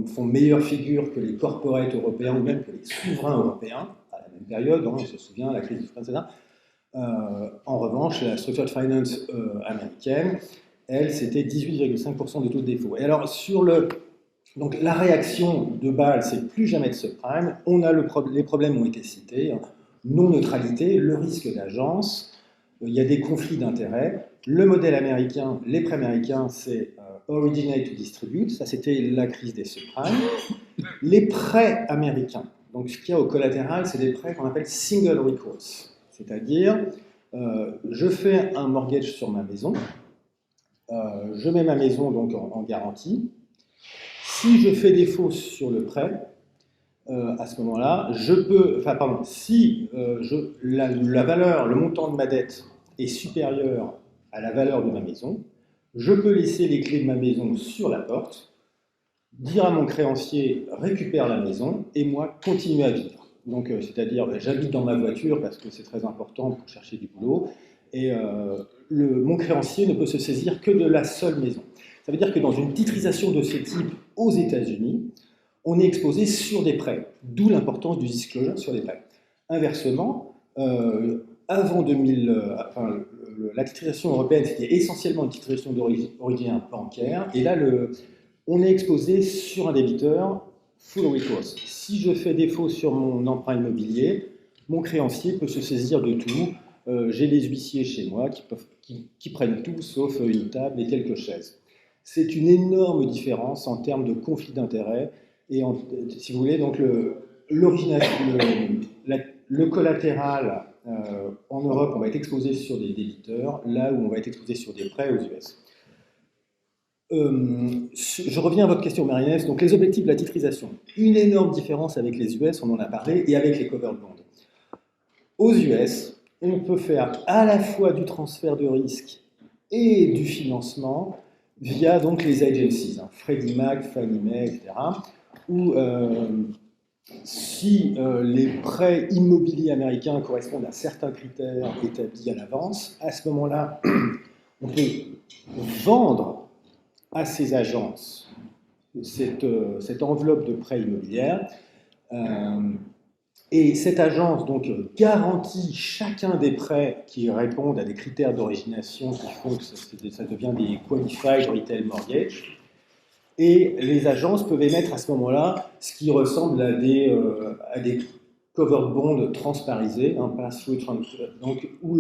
font meilleure figure que les corporates européens ou même que les souverains européens à la même période, hein, on se souvient, la crise du franc, etc. En revanche, la Structured Finance américaine, elle, c'était 18,5% de taux de défaut. Et alors, donc la réaction de Bâle, c'est plus jamais de subprime. Les problèmes ont été cités, hein. Non-neutralité, le risque d'agence, il y a des conflits d'intérêts. Le modèle américain, les prêts américains, c'est originate to distribute, ça c'était la crise des subprimes. Les prêts américains, donc ce qu'il y a au collatéral, c'est des prêts qu'on appelle single recourse, c'est-à-dire je fais un mortgage sur ma maison, je mets ma maison donc en garantie. Si je fais défaut sur le prêt, à ce moment-là, si la valeur, le montant de ma dette est supérieur à la valeur de ma maison, je peux laisser les clés de ma maison sur la porte, dire à mon créancier récupère la maison et moi continuer à vivre. Donc, c'est-à-dire, j'habite dans ma voiture parce que c'est très important pour chercher du boulot, et mon créancier ne peut se saisir que de la seule maison. Ça veut dire que dans une titrisation de ce type aux États-Unis, on est exposé sur des prêts, d'où l'importance du disclosure sur les prêts. Inversement, avant 2000, la titrisation européenne, c'était essentiellement une titrisation d'origine bancaire, et là, on est exposé sur un débiteur full recourse. Si je fais défaut sur mon emprunt immobilier, mon créancier peut se saisir de tout. J'ai des huissiers chez moi qui prennent tout sauf une table et quelques chaises. C'est une énorme différence en termes de conflit d'intérêts et, si vous voulez, donc le collatéral en Europe, on va être exposé sur des débiteurs, là où on va être exposé sur des prêts aux US. Je reviens à votre question, Marie-Agnès. Donc les objectifs de la titrisation. Une énorme différence avec les US, on en a parlé, et avec les covered bonds. Aux US, on peut faire à la fois du transfert de risque et du financement via donc les agencies, hein, Freddie Mac, Fannie Mae, etc., où si les prêts immobiliers américains correspondent à certains critères établis à l'avance, à ce moment-là, on peut vendre à ces agences cette enveloppe de prêts immobiliers. Et cette agence donc garantit chacun des prêts qui répondent à des critères d'origination qui font que ça devient des qualified retail mortgage. Et les agences peuvent émettre à ce moment-là ce qui ressemble à des covered bonds transparisés, un pass-through transfer, donc où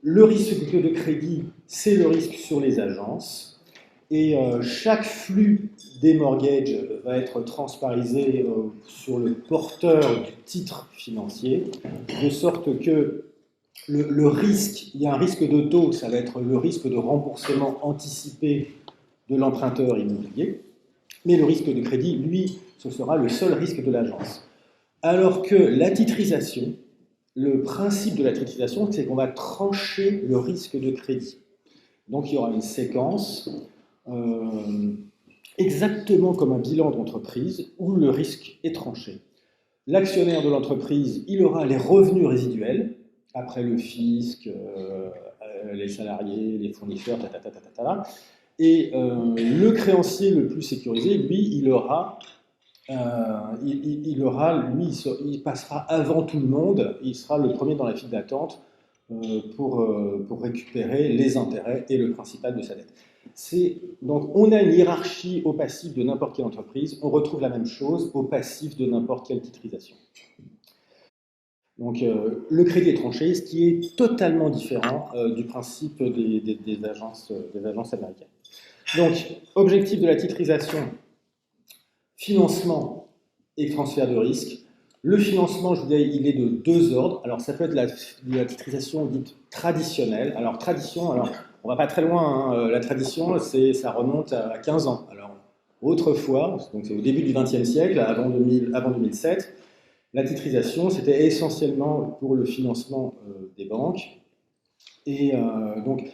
le risque de crédit, c'est le risque sur les agences. Et chaque flux des mortgages va être transparisé sur le porteur du titre financier, de sorte que le risque, il y a un risque de taux, ça va être le risque de remboursement anticipé de l'emprunteur immobilier, mais le risque de crédit, lui, ce sera le seul risque de l'agence. Alors que la titrisation, le principe de la titrisation, c'est qu'on va trancher le risque de crédit. Donc il y aura une séquence exactement comme un bilan d'entreprise où le risque est tranché. L'actionnaire de l'entreprise, il aura les revenus résiduels, après le fisc, les salariés, les fournisseurs, et le créancier le plus sécurisé, lui, il passera avant tout le monde, il sera le premier dans la file d'attente pour récupérer les intérêts et le principal de sa dette. Donc, on a une hiérarchie au passif de n'importe quelle entreprise, on retrouve la même chose au passif de n'importe quelle titrisation. Donc, le crédit est tranché, ce qui est totalement différent du principe des agences américaines. Donc, objectif de la titrisation, financement et transfert de risque. Le financement, je vous disais, il est de deux ordres. Alors, ça peut être la titrisation dite traditionnelle. Alors, on ne va pas très loin. Hein. La tradition, ça remonte à 15 ans. Alors, autrefois, donc c'est au début du XXe siècle, avant 2007, la titrisation, c'était essentiellement pour le financement des banques. Et donc,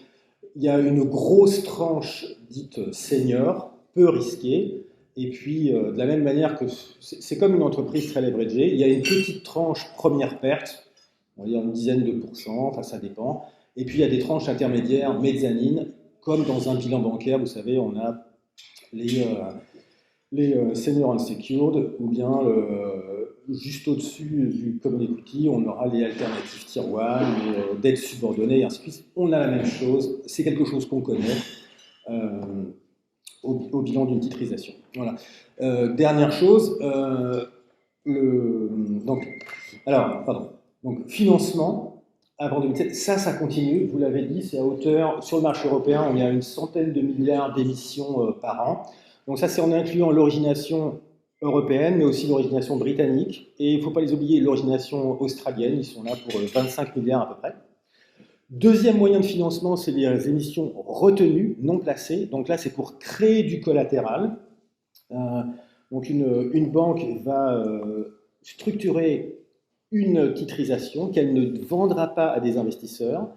il y a une grosse tranche dite senior, peu risquée. Et puis, de la même manière que c'est comme une entreprise très leveragée, il y a une petite tranche première perte, on va dire une dizaine de pourcents, enfin ça dépend. Et puis, il y a des tranches intermédiaires, mezzanines, comme dans un bilan bancaire, vous savez, on a les senior unsecured, ou bien juste au-dessus du common equity, on aura les alternatives tier 1, les dettes subordonnées, et ainsi de suite. On a la même chose, c'est quelque chose qu'on connaît au bilan d'une titrisation. Voilà. Dernière chose, donc financement, avant 2007, ça continue, vous l'avez dit, c'est à hauteur, sur le marché européen, on est à une centaine de milliards d'émissions par an. Donc ça, c'est en incluant l'origination européenne, mais aussi l'origination britannique. Et il ne faut pas les oublier, l'origination australienne, ils sont là pour 25 milliards à peu près. Deuxième moyen de financement, c'est les émissions retenues, non placées. Donc là, c'est pour créer du collatéral. Donc une banque va structurer une titrisation qu'elle ne vendra pas à des investisseurs,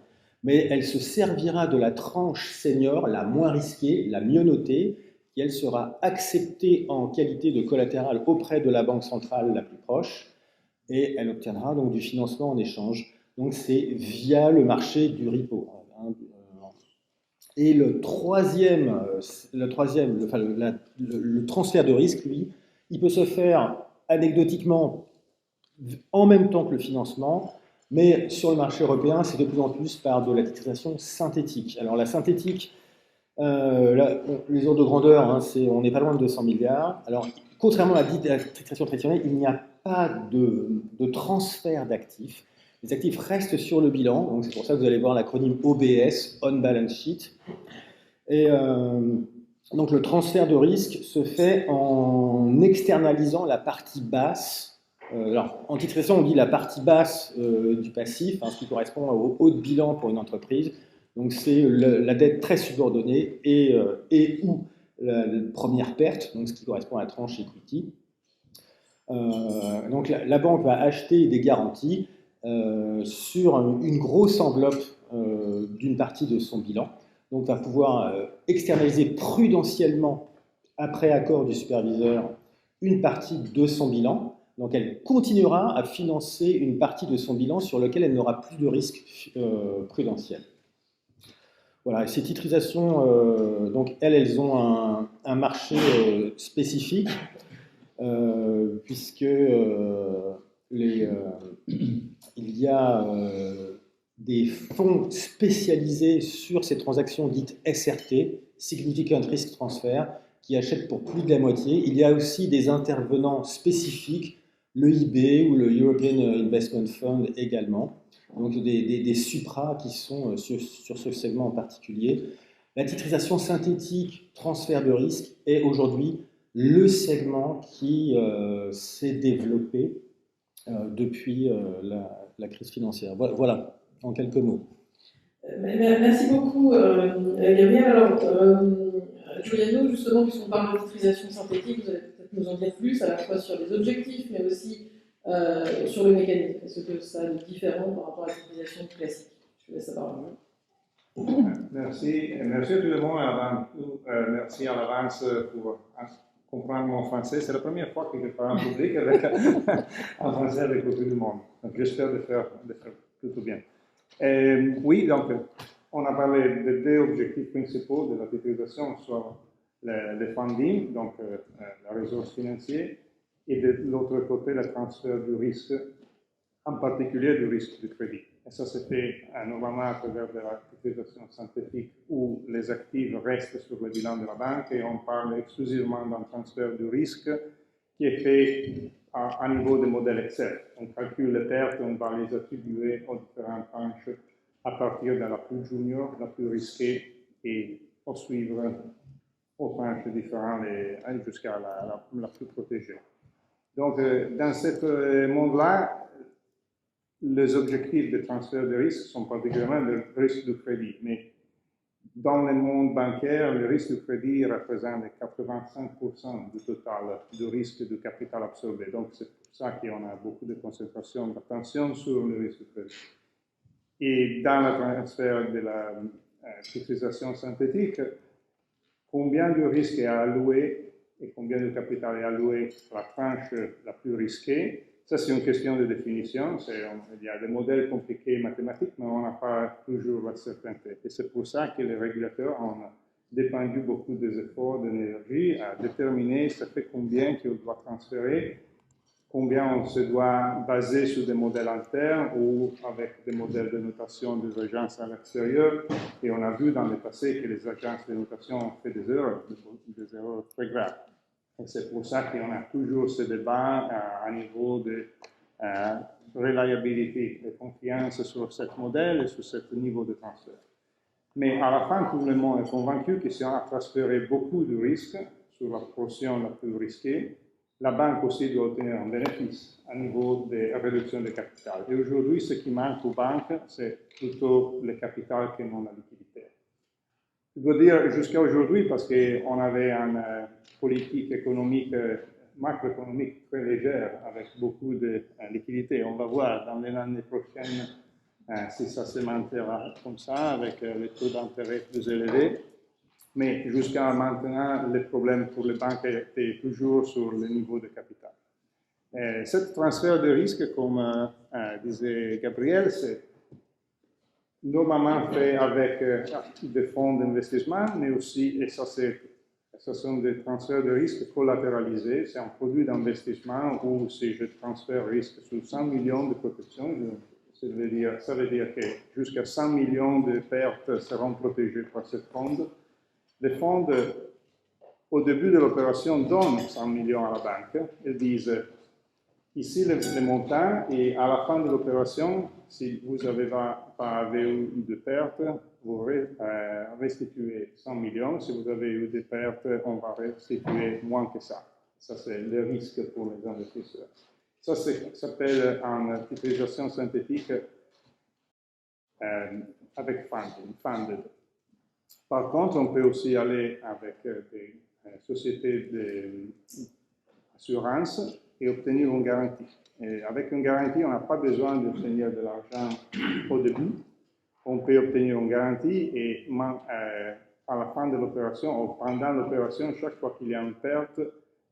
mais elle se servira de la tranche senior, la moins risquée, la mieux notée, qui elle sera acceptée en qualité de collatéral auprès de la banque centrale la plus proche, et elle obtiendra donc du financement en échange. Donc c'est via le marché du repo. Et le transfert de risque, lui, il peut se faire anecdotiquement en même temps que le financement, mais sur le marché européen, c'est de plus en plus par de la titrisation synthétique. Alors la synthétique, les ordres de grandeur, hein, on n'est pas loin de 200 milliards. Alors, contrairement à la titrisation traditionnelle, il n'y a pas de transfert d'actifs. Les actifs restent sur le bilan, donc c'est pour ça que vous allez voir l'acronyme OBS, On Balance Sheet. Et donc le transfert de risque se fait en externalisant la partie basse. Alors, en titrisation, on dit la partie basse du passif, hein, ce qui correspond au haut de bilan pour une entreprise. Donc c'est la dette très subordonnée et ou la première perte, donc ce qui correspond à la tranche equity. Donc la banque va acheter des garanties sur une grosse enveloppe d'une partie de son bilan. Donc, va pouvoir externaliser prudentiellement, après accord du superviseur, une partie de son bilan. Donc, elle continuera à financer une partie de son bilan sur lequel elle n'aura plus de risque prudentiel. Voilà, et ces titrisations, donc elles ont un marché spécifique, puisque il y a des fonds spécialisés sur ces transactions dites SRT, Significant Risk Transfer, qui achètent pour plus de la moitié. Il y a aussi des intervenants spécifiques, le EIB ou le European Investment Fund également. Donc des supras qui sont sur ce segment en particulier. La titrisation synthétique, transfert de risque, est aujourd'hui le segment qui s'est développé depuis la crise financière. Voilà, en quelques mots. Merci beaucoup, Gabriel. Alors, Giuliano, justement, puisqu'on parle de titrisation synthétique, vous allez peut-être nous en dire plus, à la fois sur les objectifs, mais aussi sur le mécanisme. Est-ce que ça a de différent par rapport à la titrisation classique? Je vous laisse la parole. Merci. Merci à tout le monde. Avant tout, merci à l'avance pour comprendre mon français. C'est la première fois que je parle en public en français avec beaucoup de monde. Donc, j'espère de faire plutôt bien. Oui, donc, on a parlé de deux objectifs principaux de la titrisation, soit le funding, donc la ressource financière, et de l'autre côté, le transfert du risque, en particulier du risque de crédit. Et ça se fait normalement à travers de la titrisation synthétique où les actifs restent sur le bilan de la banque et on parle exclusivement d'un transfert du risque qui est fait à niveau de modèle Excel. On calcule les pertes, on va les attribuer aux différentes tranches à partir de la plus junior, la plus risquée et suivre aux tranches différentes jusqu'à la plus protégée. Donc, dans ce monde-là, les objectifs de transfert de risque sont particulièrement le risque de crédit. Mais dans le monde bancaire, le risque de crédit représente 85% du total du risque de capital absorbé. Donc, c'est pour ça qu'on a beaucoup de concentration d'attention sur le risque de crédit. Et dans le transfert de la titrisation synthétique, combien de risque est alloué et combien de capital est alloué à la tranche la plus risquée? Ça, c'est une question de définition. Il y a des modèles compliqués mathématiques, mais on n'a pas toujours la certainté. Et c'est pour ça que les régulateurs ont dépendu beaucoup d'efforts, d'énergie à déterminer ça fait combien qu'on doit transférer, combien on se doit baser sur des modèles internes ou avec des modèles de notation des agences à l'extérieur. Et on a vu dans le passé que les agences de notation ont fait des erreurs très graves. Et c'est pour ça qu'on a toujours ce débat à niveau de reliability, de confiance sur ce modèle et sur ce niveau de transfert. Mais à la fin, tout le monde est convaincu que si on a transféré beaucoup de risques sur la portion la plus risquée, la banque aussi doit obtenir un bénéfice à niveau de réduction de capital. Et aujourd'hui, ce qui manque aux banques, c'est plutôt le capital que non la liquidité. Je dois dire jusqu'à aujourd'hui, parce qu'on avait une politique économique, macroéconomique très légère, avec beaucoup de liquidités. On va voir dans les années prochaines si ça se maintiendra comme ça, avec les taux d'intérêt plus élevés. Mais jusqu'à maintenant, le problème pour les banques était toujours sur le niveau de capital. Ce transfert de risque, comme disait Gabriel, c'est normalement fait avec des fonds d'investissement, mais aussi, et ça sont des transferts de risque collatéralisés, c'est un produit d'investissement où si je transfère risque sur 100 millions de protection, ça veut dire que jusqu'à 100 millions de pertes seront protégées par ce fonds. Les fonds, au début de l'opération, donnent 100 millions à la banque. Ils disent, ici le montant, et à la fin de l'opération, si vous n'avez pas eu de pertes, vous restituez 100 millions. Si vous avez eu des pertes, on va restituer moins que ça. Ça, c'est le risque pour les investisseurs. Ça s'appelle en titrisation synthétique avec funded. Par contre, on peut aussi aller avec des sociétés d'assurance et obtenir une garantie. Et avec une garantie, on n'a pas besoin d'obtenir de l'argent au début. On peut obtenir une garantie et à la fin de l'opération ou pendant l'opération, chaque fois qu'il y a une perte,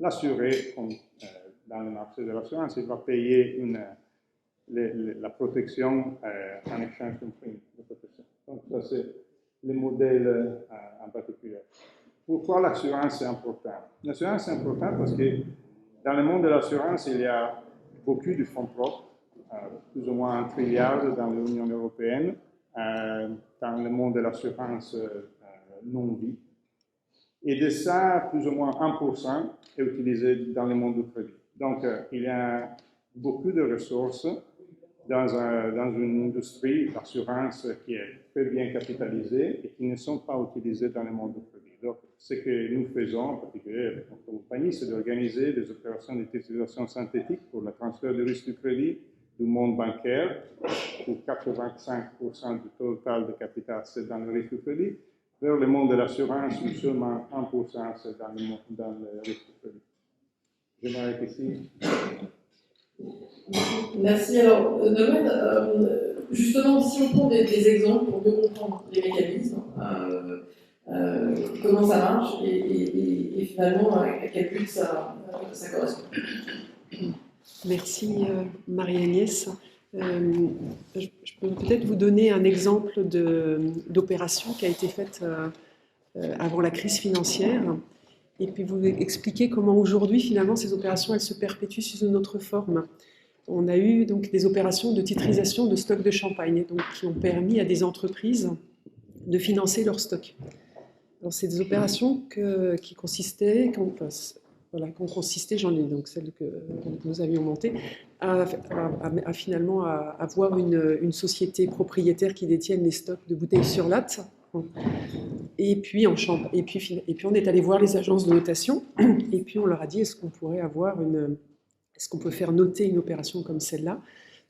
l'assuré, comme dans le marché de l'assurance, il va payer la protection en échange d'une prime de protection. Donc ça, c'est le modèle en particulier. Pourquoi l'assurance est importante? L'assurance est importante parce que dans le monde de l'assurance, il y a beaucoup de fonds propres, plus ou moins 1 trilliard dans l'Union européenne, dans le monde de l'assurance non-vie. Et de ça, plus ou moins 1% est utilisé dans le monde du crédit. Donc, il y a beaucoup de ressources dans une industrie d'assurance qui est très bien capitalisée et qui ne sont pas utilisées dans le monde du crédit. Donc, ce que nous faisons, en particulier avec notre compagnie, c'est d'organiser des opérations de titrisation synthétique pour le transfert de risque du crédit du monde bancaire, où 85% du total de capital, c'est dans le risque du crédit, vers le monde de l'assurance, où seulement 1% c'est dans le risque du crédit. Je m'arrête ici. Merci. Alors, Nolwenn, justement, si on prend des exemples pour mieux comprendre les mécanismes, comment ça marche et finalement à quel but ça correspond. Merci Marie-Agnès. Je peux peut-être vous donner un exemple d'opération qui a été faite avant la crise financière et puis vous expliquer comment aujourd'hui finalement ces opérations elles se perpétuent sous une autre forme. On a eu donc des opérations de titrisation de stocks de champagne donc, qui ont permis à des entreprises de financer leur stock. Alors c'est des opérations qui consistaient, j'en ai donc celle que nous avions montée, à finalement avoir une société propriétaire qui détienne les stocks de bouteilles sur latte. Et puis on est allé voir les agences de notation et puis on leur a dit est-ce qu'on peut faire noter une opération comme celle-là.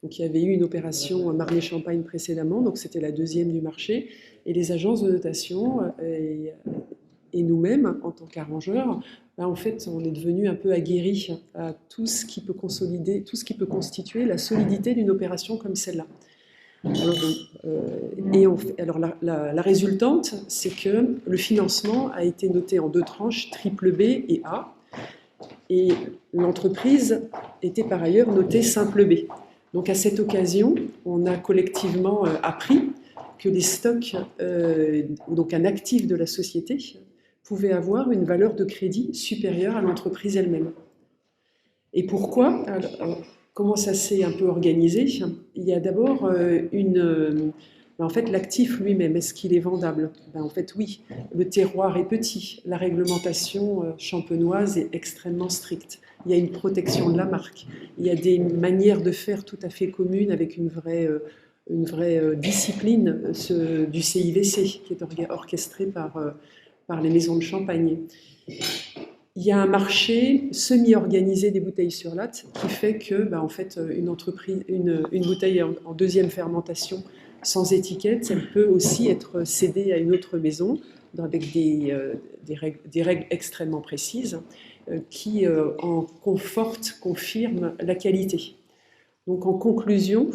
Donc il y avait eu une opération Marley Champagne précédemment, donc c'était la deuxième du marché, et les agences de notation et nous-mêmes en tant qu'arrangeurs, en fait on est devenus un peu aguerris à tout ce qui peut consolider, tout ce qui peut constituer la solidité d'une opération comme celle-là. Alors la résultante, c'est que le financement a été noté en 2 tranches, triple B et A, et l'entreprise était par ailleurs notée simple B. Donc à cette occasion, on a collectivement appris que les stocks, donc un actif de la société, pouvait avoir une valeur de crédit supérieure à l'entreprise elle-même. Et pourquoi ? Alors, comment ça s'est un peu organisé ? Il y a d'abord en fait, l'actif lui-même, est-ce qu'il est vendable ? En fait, oui. Le terroir est petit. La réglementation champenoise est extrêmement stricte. Il y a une protection de la marque. Il y a des manières de faire tout à fait communes avec une vraie discipline du CIVC qui est orchestrée par les maisons de champagne. Il y a un marché semi-organisé des bouteilles sur latte qui fait que, en fait, une bouteille en deuxième fermentation sans étiquette, elle peut aussi être cédée à une autre maison avec des règles extrêmement précises qui en confirment la qualité. Donc en conclusion,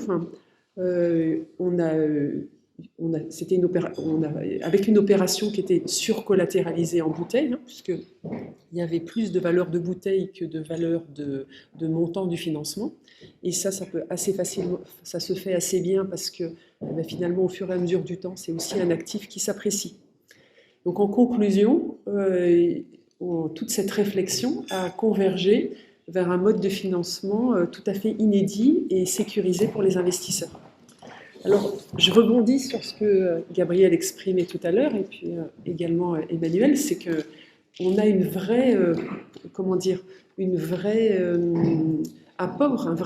avec une opération qui était surcollatéralisée en bouteille, puisqu'il y avait plus de valeur de bouteille que de valeur de montant du financement. Et ça se fait assez bien parce que finalement, au fur et à mesure du temps, c'est aussi un actif qui s'apprécie. Donc en conclusion, toute cette réflexion a convergé vers un mode de financement tout à fait inédit et sécurisé pour les investisseurs. Alors, je rebondis sur ce que Gabriel exprimait tout à l'heure, et puis également Emmanuel, c'est qu'on a un vrai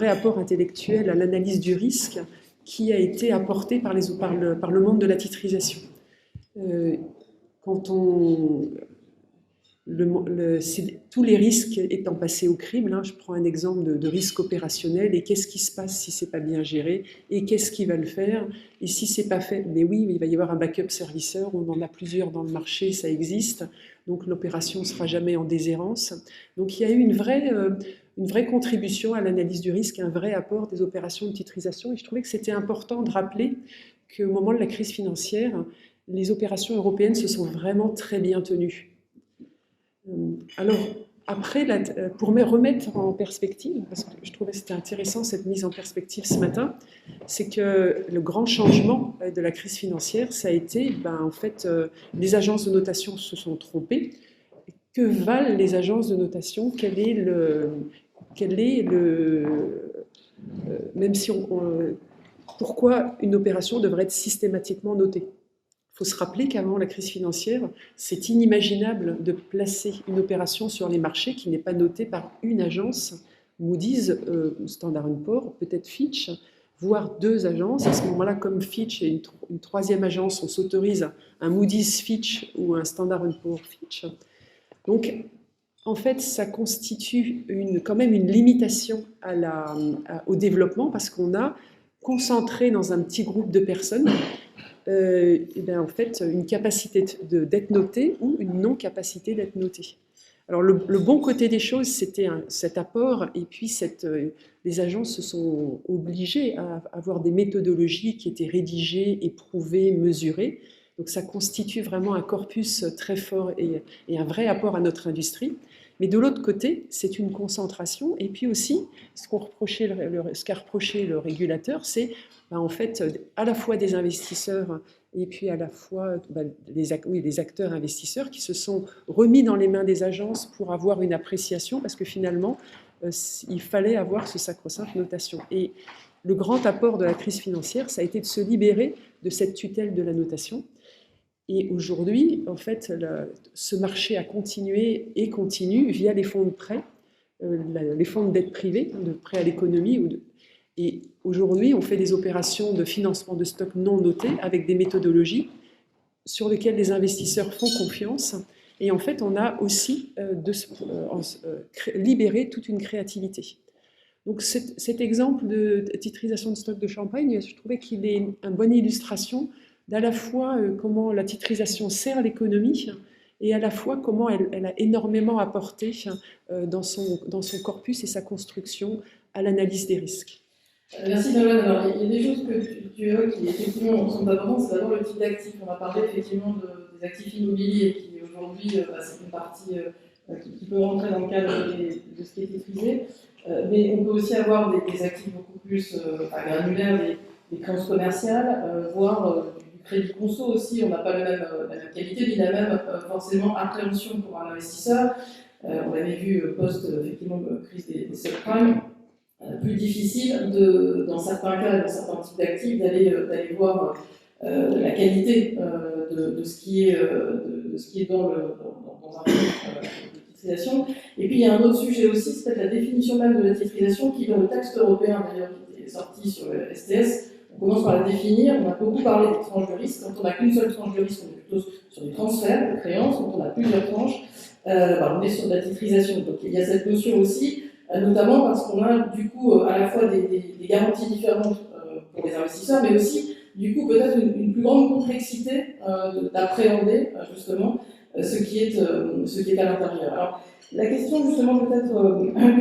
apport intellectuel à l'analyse du risque qui a été apporté par le monde de la titrisation. tous les risques étant passés au crible, hein, je prends un exemple de risque opérationnel, et qu'est-ce qui se passe si c'est pas bien géré, et qu'est-ce qui va le faire, et si c'est pas fait, mais oui, il va y avoir un backup serviceur, on en a plusieurs dans le marché, ça existe, donc l'opération ne sera jamais en déshérence. Donc il y a eu une vraie contribution à l'analyse du risque, un vrai apport des opérations de titrisation, et je trouvais que c'était important de rappeler qu'au moment de la crise financière, les opérations européennes se sont vraiment très bien tenues. Alors, après, pour me remettre en perspective, parce que je trouvais que c'était intéressant cette mise en perspective ce matin, c'est que le grand changement de la crise financière, ça a été, en fait, les agences de notation se sont trompées. Que valent les agences de notation? Même si pourquoi une opération devrait être systématiquement notée? Il faut se rappeler qu'avant la crise financière, c'est inimaginable de placer une opération sur les marchés qui n'est pas notée par une agence, Moody's, Standard & Poor's, peut-être Fitch, voire deux agences. À ce moment-là, comme Fitch et une troisième agence, on s'autorise un Moody's Fitch ou un Standard & Poor's Fitch. Donc, en fait, ça constitue quand même une limitation au développement parce qu'on a concentré dans un petit groupe de personnes en fait, une capacité d'être noté ou une non-capacité d'être noté. Alors, le bon côté des choses, c'était cet apport, et puis les agences se sont obligées à avoir des méthodologies qui étaient rédigées, éprouvées, mesurées. Donc, ça constitue vraiment un corpus très fort et un vrai apport à notre industrie. Mais de l'autre côté, c'est une concentration. Et puis aussi, ce qu'a reproché le régulateur, c'est en fait à la fois des investisseurs et puis à la fois les acteurs investisseurs qui se sont remis dans les mains des agences pour avoir une appréciation, parce que finalement, il fallait avoir ce sacro-sainte notation. Et le grand apport de la crise financière, ça a été de se libérer de cette tutelle de la notation. Et aujourd'hui, en fait, ce marché a continué et continue via les fonds de prêt, les fonds de dette privée, de prêt à l'économie. Et aujourd'hui, on fait des opérations de financement de stock non notés avec des méthodologies sur lesquelles les investisseurs font confiance. Et en fait, on a aussi libéré toute une créativité. Donc cet exemple de titrisation de stock de champagne, je trouvais qu'il est une bonne illustration d'à la fois comment la titrisation sert l'économie et à la fois comment elle a énormément apporté dans son corpus et sa construction à l'analyse des risques. Merci Nolan. Alors, il y a des choses que tu évoques qui effectivement sont importantes. C'est d'abord le type d'actifs. On a parlé effectivement des actifs immobiliers qui aujourd'hui, c'est une partie qui peut rentrer dans le cadre de ce qui est titrisé. Mais on peut aussi avoir des actifs beaucoup plus granulaires, des créances commerciales, voire du crédit conso aussi. On n'a pas la même qualité, ni la même forcément appréhension pour un investisseur. On l'avait vu effectivement crise des subprimes. Plus difficile dans certains cas, dans certains types d'actifs, d'aller voir la qualité de ce qui est dans un fonds de titrisation. Et puis il y a un autre sujet aussi, c'est peut-être la définition même de la titrisation qui, dans le texte européen d'ailleurs qui est sorti sur le STS, on commence par la définir. On a beaucoup parlé des tranches de risque. Quand on n'a qu'une seule tranche de risque, on est plutôt sur des transferts de créances. Quand on a plusieurs tranches, on est sur de la titrisation. Donc il y a cette notion aussi, notamment parce qu'on a du coup à la fois des garanties différentes pour les investisseurs, mais aussi du coup peut-être une plus grande complexité d'appréhender justement ce qui est à l'intérieur. Alors la question justement peut-être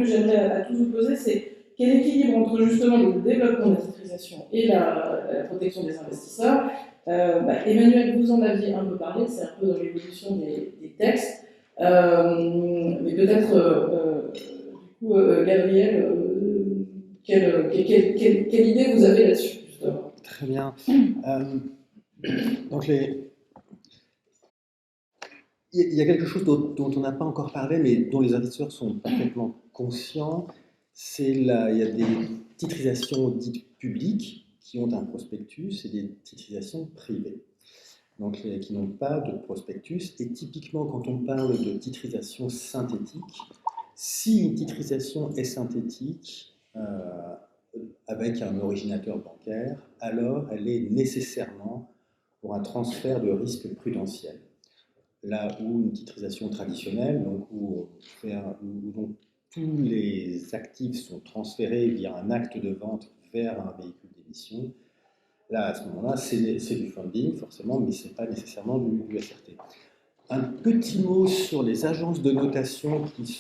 que j'aimerais à tous vous poser, c'est quel équilibre entre justement le développement de la titrisation et la protection des investisseurs. Emmanuel, vous en aviez un peu parlé, c'est un peu dans l'évolution des textes, mais peut-être Gabriel, quelle idée vous avez là-dessus, justement? Très bien. Donc il y a quelque chose dont on n'a pas encore parlé, mais dont les investisseurs sont parfaitement conscients. Il y a des titrisations dites publiques qui ont un prospectus et des titrisations privées, donc qui n'ont pas de prospectus. Et typiquement, quand on parle de titrisation synthétique, si une titrisation est synthétique avec un originateur bancaire, alors elle est nécessairement pour un transfert de risque prudentiel. là où une titrisation traditionnelle, donc où donc tous les actifs sont transférés via un acte de vente vers un véhicule d'émission, là, à ce moment-là, c'est du funding, forcément, mais ce n'est pas nécessairement du SRT. Un petit mot sur les agences de notation qui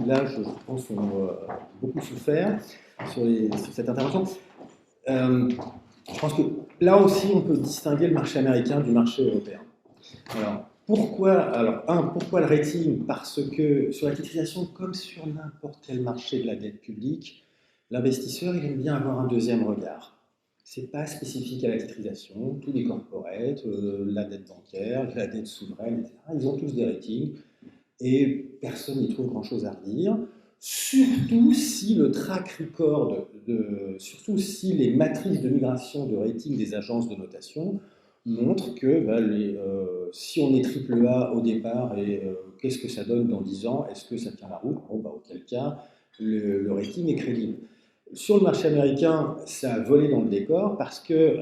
là, je pense, ont beaucoup souffert sur cette intervention. Je pense que là aussi, on peut distinguer le marché américain du marché européen. Alors, pourquoi le rating? Parce que sur la titrisation, comme sur n'importe quel marché de la dette publique, l'investisseur, il aime bien avoir un deuxième regard. Ce n'est pas spécifique à la titrisation. Tous les corporates, la dette bancaire, la dette souveraine, etc., ils ont tous des ratings et personne n'y trouve grand-chose à redire. Surtout si le track record, surtout si les matrices de migration de rating des agences de notation montrent que si on est AAA au départ, qu'est-ce que ça donne dans 10 ans? Est-ce que ça tient la route? Bon, auquel cas, le rating est crédible. Sur le marché américain, ça a volé dans le décor parce que,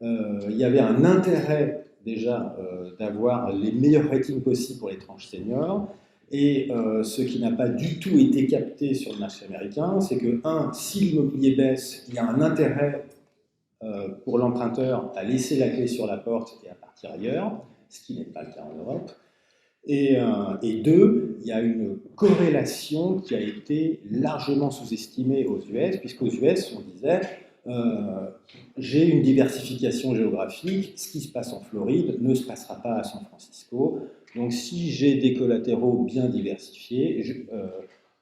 il y avait un intérêt déjà d'avoir les meilleurs ratings possibles pour les tranches seniors. Et ce qui n'a pas du tout été capté sur le marché américain, c'est que, si l'immobilier baisse, il y a un intérêt pour l'emprunteur à laisser la clé sur la porte et à partir ailleurs, ce qui n'est pas le cas en Europe. Et deux, il y a une corrélation qui a été largement sous-estimée aux US, puisqu'aux US, on disait j'ai une diversification géographique, ce qui se passe en Floride ne se passera pas à San Francisco. Donc si j'ai des collatéraux bien diversifiés,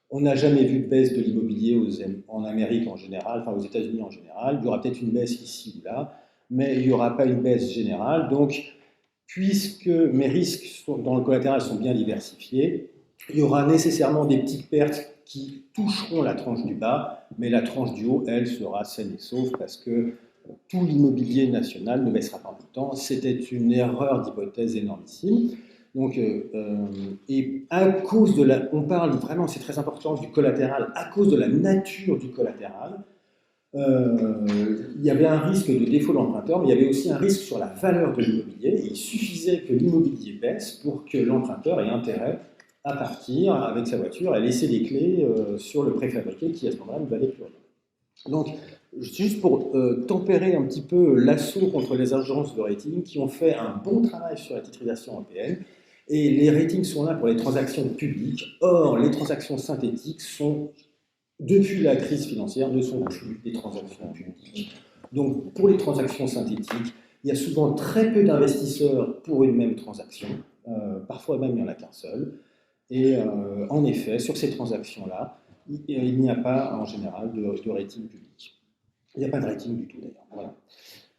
on n'a jamais vu de baisse de l'immobilier en Amérique en général, enfin aux États-Unis en général. Il y aura peut-être une baisse ici ou là, mais il n'y aura pas une baisse générale. Donc, puisque mes risques dans le collatéral sont bien diversifiés, il y aura nécessairement des petites pertes qui toucheront la tranche du bas, mais la tranche du haut, elle, sera saine et sauve parce que tout l'immobilier national ne baissera pas en même temps. C'était une erreur d'hypothèse énormissime. Donc, et à cause on parle vraiment, c'est très important, du collatéral, à cause de la nature du collatéral, il y avait un risque de défaut de l'emprunteur, mais il y avait aussi un risque sur la valeur de l'immobilier. Il suffisait que l'immobilier baisse pour que l'emprunteur ait intérêt à partir avec sa voiture et laisser les clés sur le préfabriqué qui, à ce moment-là, ne valait plus rien. Donc, juste pour tempérer un petit peu l'assaut contre les agences de rating qui ont fait un bon travail sur la titrisation européenne, et les ratings sont là pour les transactions publiques. Or, les transactions synthétiques depuis la crise financière, ne sont plus des transactions publiques. Donc, pour les transactions synthétiques, il y a souvent très peu d'investisseurs pour une même transaction. Parfois même, il n'y en a qu'un seul. Et en effet, sur ces transactions-là, il n'y a pas, en général, de rating public. Il n'y a pas de rating du tout, d'ailleurs.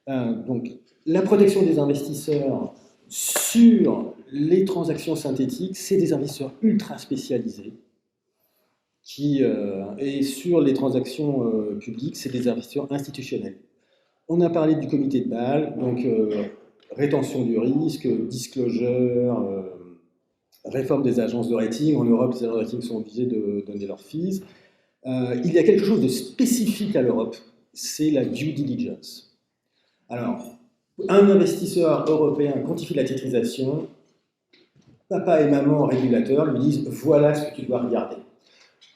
Voilà. Donc, la protection des investisseurs sur les transactions synthétiques, c'est des investisseurs ultra spécialisés. Et sur les transactions publiques, c'est des investisseurs institutionnels. On a parlé du comité de Bâle, donc rétention du risque, disclosure, réforme des agences de rating. En Europe, les agences de rating sont obligées de donner leurs fees. Il y a quelque chose de spécifique à l'Europe, c'est la due diligence. Alors, un investisseur européen, quand il fait la titrisation, papa et maman régulateurs lui disent « voilà ce que tu dois regarder ».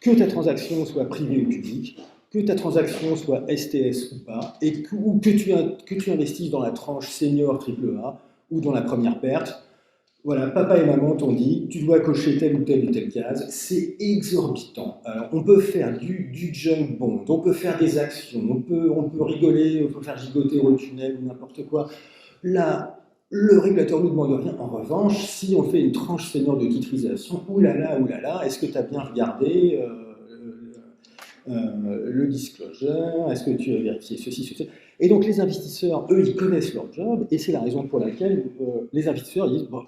Que ta transaction soit privée ou publique, que ta transaction soit STS ou pas, ou que tu investisses dans la tranche senior AAA ou dans la première perte, voilà, papa et maman t'ont dit, tu dois cocher telle ou telle case, c'est exorbitant. Alors, on peut faire du junk bond, on peut faire des actions, on peut rigoler, on peut faire gigoter au tunnel ou n'importe quoi. Là, le régulateur ne nous demande rien. En revanche, si on fait une tranche senior de titrisation, oulala, est-ce que tu as bien regardé le disclosure? Est-ce que tu as vérifié ceci? Et donc les investisseurs, eux, ils connaissent leur job, et c'est la raison pour laquelle les investisseurs disent bon,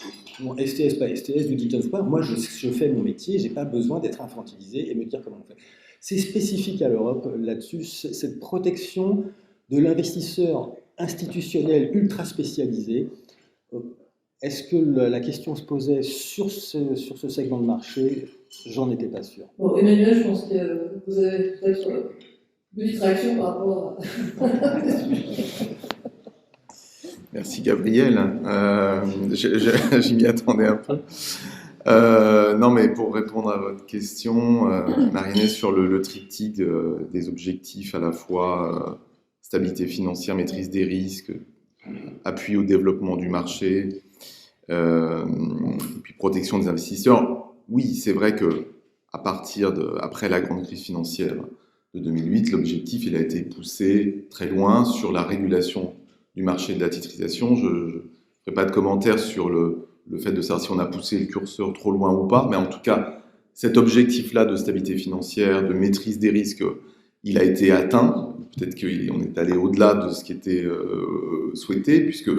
STS, pas STS, du diligence pas, moi je fais mon métier, j'ai pas besoin d'être infantilisé et me dire comment on fait. C'est spécifique à l'Europe là-dessus, cette protection de l'investisseur institutionnel ultra spécialisé. Est-ce que la question se posait sur ce segment de marché? J'en étais pas sûr. Bon, Emmanuel, je pense que vous avez peut-être de distraction par rapport à... Merci Gabriel. Je m'y attendais un peu. Non, mais pour répondre à votre question, Marie-Agnès, sur le triptyque des objectifs à la fois stabilité financière, maîtrise des risques, appui au développement du marché, et puis protection des investisseurs. Oui, c'est vrai que après la grande crise financière de 2008, l'objectif il a été poussé très loin sur la régulation du marché de la titrisation. Je ne ferai pas de commentaires sur le fait de savoir si on a poussé le curseur trop loin ou pas, mais en tout cas, cet objectif-là de stabilité financière, de maîtrise des risques, il a été atteint. Peut-être qu'on est allé au-delà de ce qui était souhaité, puisque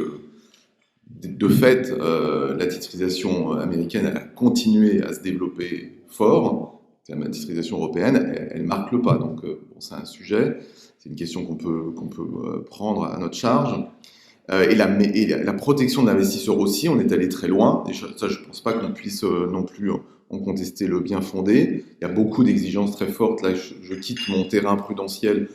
de fait, la titrisation américaine a continué à se développer fort. La titrisation européenne, elle marque le pas. Donc, bon, c'est un sujet, c'est une question qu'on peut prendre à notre charge. Et la protection de l'investisseur aussi, on est allé très loin. Et ça, je ne pense pas qu'on puisse non plus en contester le bien fondé. Il y a beaucoup d'exigences très fortes. Là, je quitte mon terrain prudentiel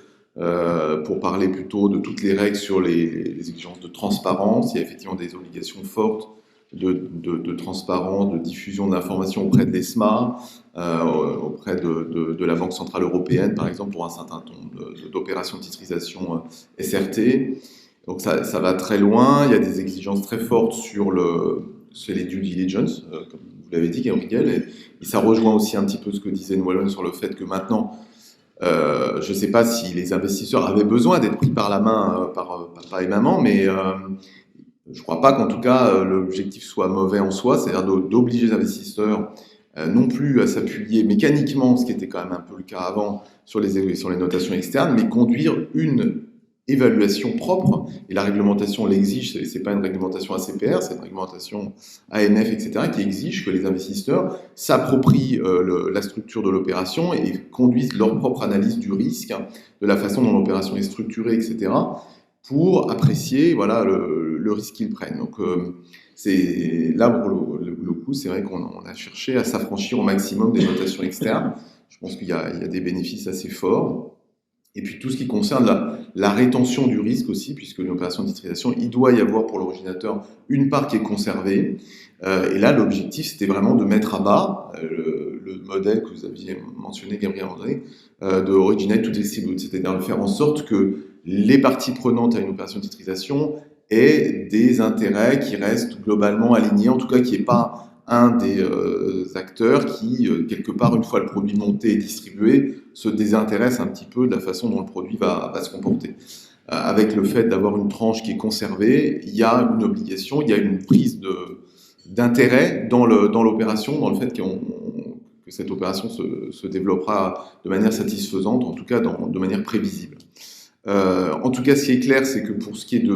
pour parler plutôt de toutes les règles sur les exigences de transparence. Il y a effectivement des obligations fortes de transparence, de diffusion d'informations auprès de l'ESMA, auprès de la Banque Centrale Européenne, par exemple, pour un certain nombre d'opérations de titrisation SRT. Donc ça va très loin. Il y a des exigences très fortes sur les due diligence, comme vous l'avez dit, Gabriel. Et ça rejoint aussi un petit peu ce que disait Nwalon sur le fait que maintenant, je ne sais pas si les investisseurs avaient besoin d'être pris par la main par papa et maman, mais je ne crois pas qu'en tout cas l'objectif soit mauvais en soi, c'est-à-dire d'obliger les investisseurs non plus à s'appuyer mécaniquement, ce qui était quand même un peu le cas avant, sur les notations externes, mais conduire une évaluation propre, et la réglementation l'exige, c'est pas une réglementation ACPR, c'est une réglementation AMF, etc., qui exige que les investisseurs s'approprient la structure de l'opération et conduisent leur propre analyse du risque, de la façon dont l'opération est structurée, etc., pour apprécier voilà, le risque qu'ils prennent. Donc, c'est là pour le coup, c'est vrai qu'on a cherché à s'affranchir au maximum des notations externes. Je pense qu'il y a des bénéfices assez forts. Et puis tout ce qui concerne la rétention du risque aussi, puisque l'opération de titrisation, il doit y avoir pour l'originateur une part qui est conservée. Et là, l'objectif, c'était vraiment de mettre à bas le modèle que vous aviez mentionné, Gabriel André, de originate to distribute, c'est-à-dire de faire en sorte que les parties prenantes à une opération de titrisation aient des intérêts qui restent globalement alignés, en tout cas qu'il n'y ait pas un des acteurs qui, quelque part, une fois le produit monté et distribué, se désintéresse un petit peu de la façon dont le produit va se comporter. Avec le fait d'avoir une tranche qui est conservée, il y a une obligation, il y a une prise d'intérêt dans l'opération, dans le fait que cette opération se développera de manière satisfaisante, en tout cas de manière prévisible. En tout cas, ce qui est clair, c'est que pour ce qui est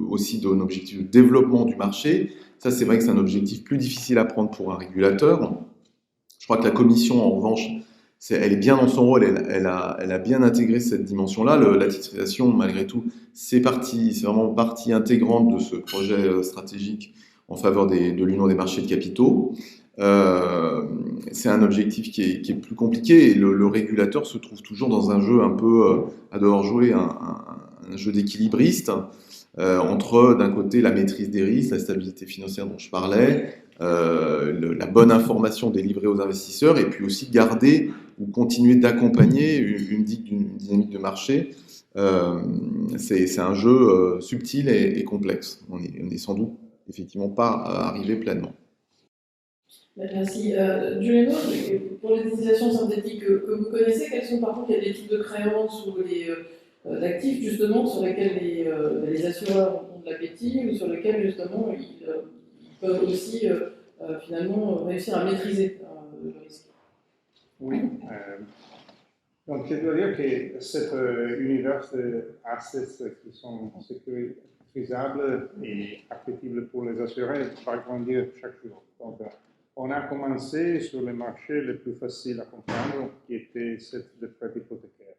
aussi d'un objectif de développement du marché, ça c'est vrai que c'est un objectif plus difficile à prendre pour un régulateur. Je crois que la Commission, en revanche, elle est bien dans son rôle, elle a bien intégré cette dimension-là. La titrisation, malgré tout, c'est vraiment partie intégrante de ce projet stratégique en faveur de l'Union des marchés de capitaux. C'est un objectif qui est plus compliqué et le régulateur se trouve toujours dans un jeu un peu à devoir jouer un jeu d'équilibriste entre d'un côté la maîtrise des risques, la stabilité financière dont je parlais, la bonne information délivrée aux investisseurs et puis aussi garder ou continuer d'accompagner une dynamique de marché. C'est un jeu subtil et complexe. On est sans doute effectivement pas arrivé pleinement. Merci. Giuliano, pour les utilisations synthétiques que vous connaissez, quels sont par contre les types de créances ou d'actifs justement sur lesquels les assureurs ont de l'appétit ou sur lesquels justement ils peuvent aussi finalement réussir à maîtriser le risque? Oui. Donc, je dois dire que cet univers d'assets qui sont sécurisables et accessibles pour les assurés va grandir chaque jour. Donc, on a commencé sur les marchés les plus faciles à comprendre, qui était celle de prêt hypothécaire.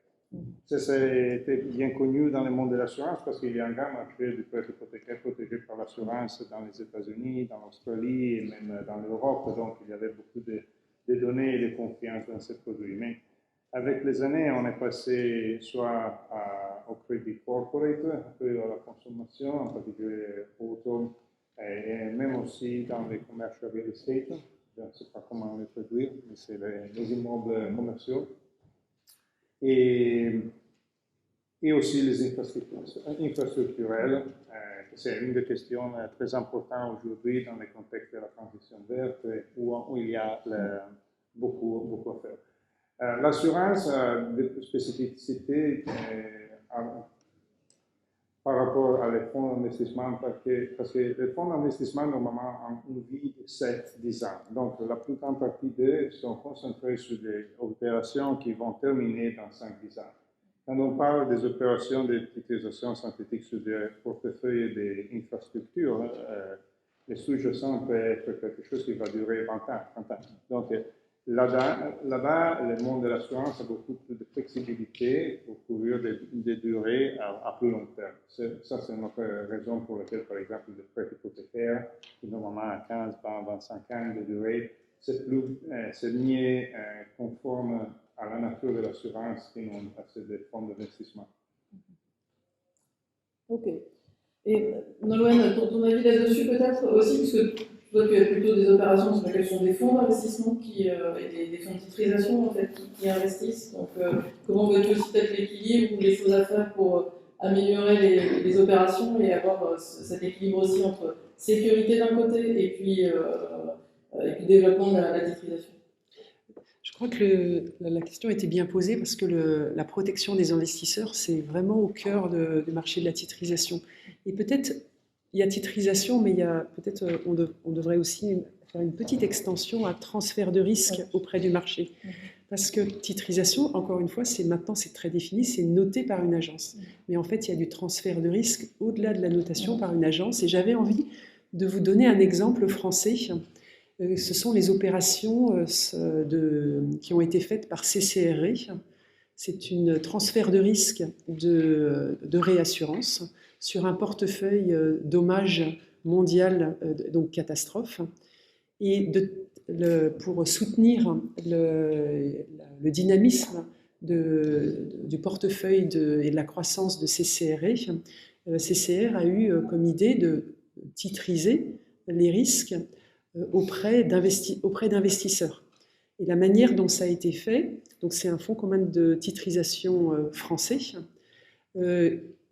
Ça, c'était bien connu dans le monde de l'assurance parce qu'il y a un grand marché du prêt hypothécaire protégé par l'assurance dans les États-Unis, dans l'Australie et même dans l'Europe. Donc, il y avait beaucoup de données et de confiance dans ces produits. Mais avec les années, on est passé soit au crédit corporate, un peu à la consommation, en particulier auto, et même aussi dans les commercial real estate. Je ne sais pas comment le traduire, mais c'est les immeubles commerciaux. Et aussi les infrastructurelles, c'est une des questions très importantes aujourd'hui dans le contexte de la transition verte, où il y a beaucoup à faire. L'assurance a des spécificités par rapport à les fonds d'investissement, parce que les fonds d'investissement, normalement, ont une vie de 7-10 ans. Donc, la plus grande partie d'eux sont concentrés sur des opérations qui vont terminer dans 5-10 ans. Quand on parle des opérations de titrisation synthétique sur des portefeuilles d'infrastructures, les sous-jacents peuvent être quelque chose qui va durer 20 ans, 30 ans. Donc, là-bas, le monde de l'assurance a beaucoup plus de flexibilité pour couvrir des durées à plus long terme. Ça, c'est notre raison pour laquelle, par exemple, le prêt hypothécaire, qui normalement a 15, 20, 25 ans de durée, c'est mieux conforme à la nature de l'assurance qui n'ont pas des fonds d'investissement. Ok. Et Nolwenn, ton avis là-dessus peut-être aussi, puisque toi tu as plutôt des opérations sur lesquelles sont des fonds d'investissement et des fonds de titrisation en fait, qui investissent. Donc comment vois-tu aussi peut-être l'équilibre ou les choses à faire pour améliorer les opérations et avoir cet équilibre aussi entre sécurité d'un côté et puis développement de la titrisation? Je crois que la question était bien posée parce que la protection des investisseurs, c'est vraiment au cœur du marché de la titrisation. Et peut-être, il y a titrisation, mais il y a peut-être, on devrait aussi faire une petite extension à transfert de risque auprès du marché. Parce que titrisation, encore une fois, maintenant c'est très défini, c'est noté par une agence. Mais en fait, il y a du transfert de risque au-delà de la notation par une agence. Et j'avais envie de vous donner un exemple français. Ce sont les opérations qui ont été faites par CCRE. C'est un transfert de risque de réassurance sur un portefeuille dommage mondial, donc catastrophe. Et pour soutenir le dynamisme du portefeuille et de la croissance de CCRE, CCR a eu comme idée de titriser les risques auprès d'investisseurs. Et la manière dont ça a été fait, donc c'est un fonds commun de titrisation français,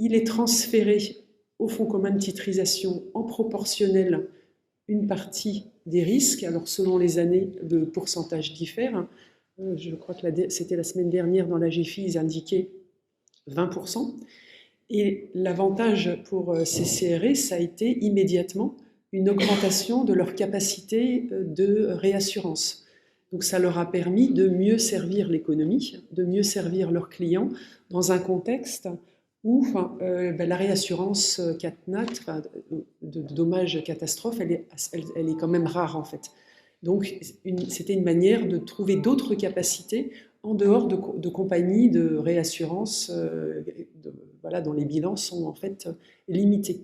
il est transféré au fonds commun de titrisation en proportionnel une partie des risques. Alors selon les années, le pourcentage diffère. Je crois que c'était la semaine dernière dans la GFI, ils indiquaient 20%. Et l'avantage pour CCRE, ça a été immédiatement une augmentation de leur capacité de réassurance. Donc ça leur a permis de mieux servir l'économie, de mieux servir leurs clients dans un contexte où la réassurance CatNat, de dommages catastrophes, elle est quand même rare en fait. Donc c'était une manière de trouver d'autres capacités en dehors de compagnies de réassurance dont les bilans sont en fait limités.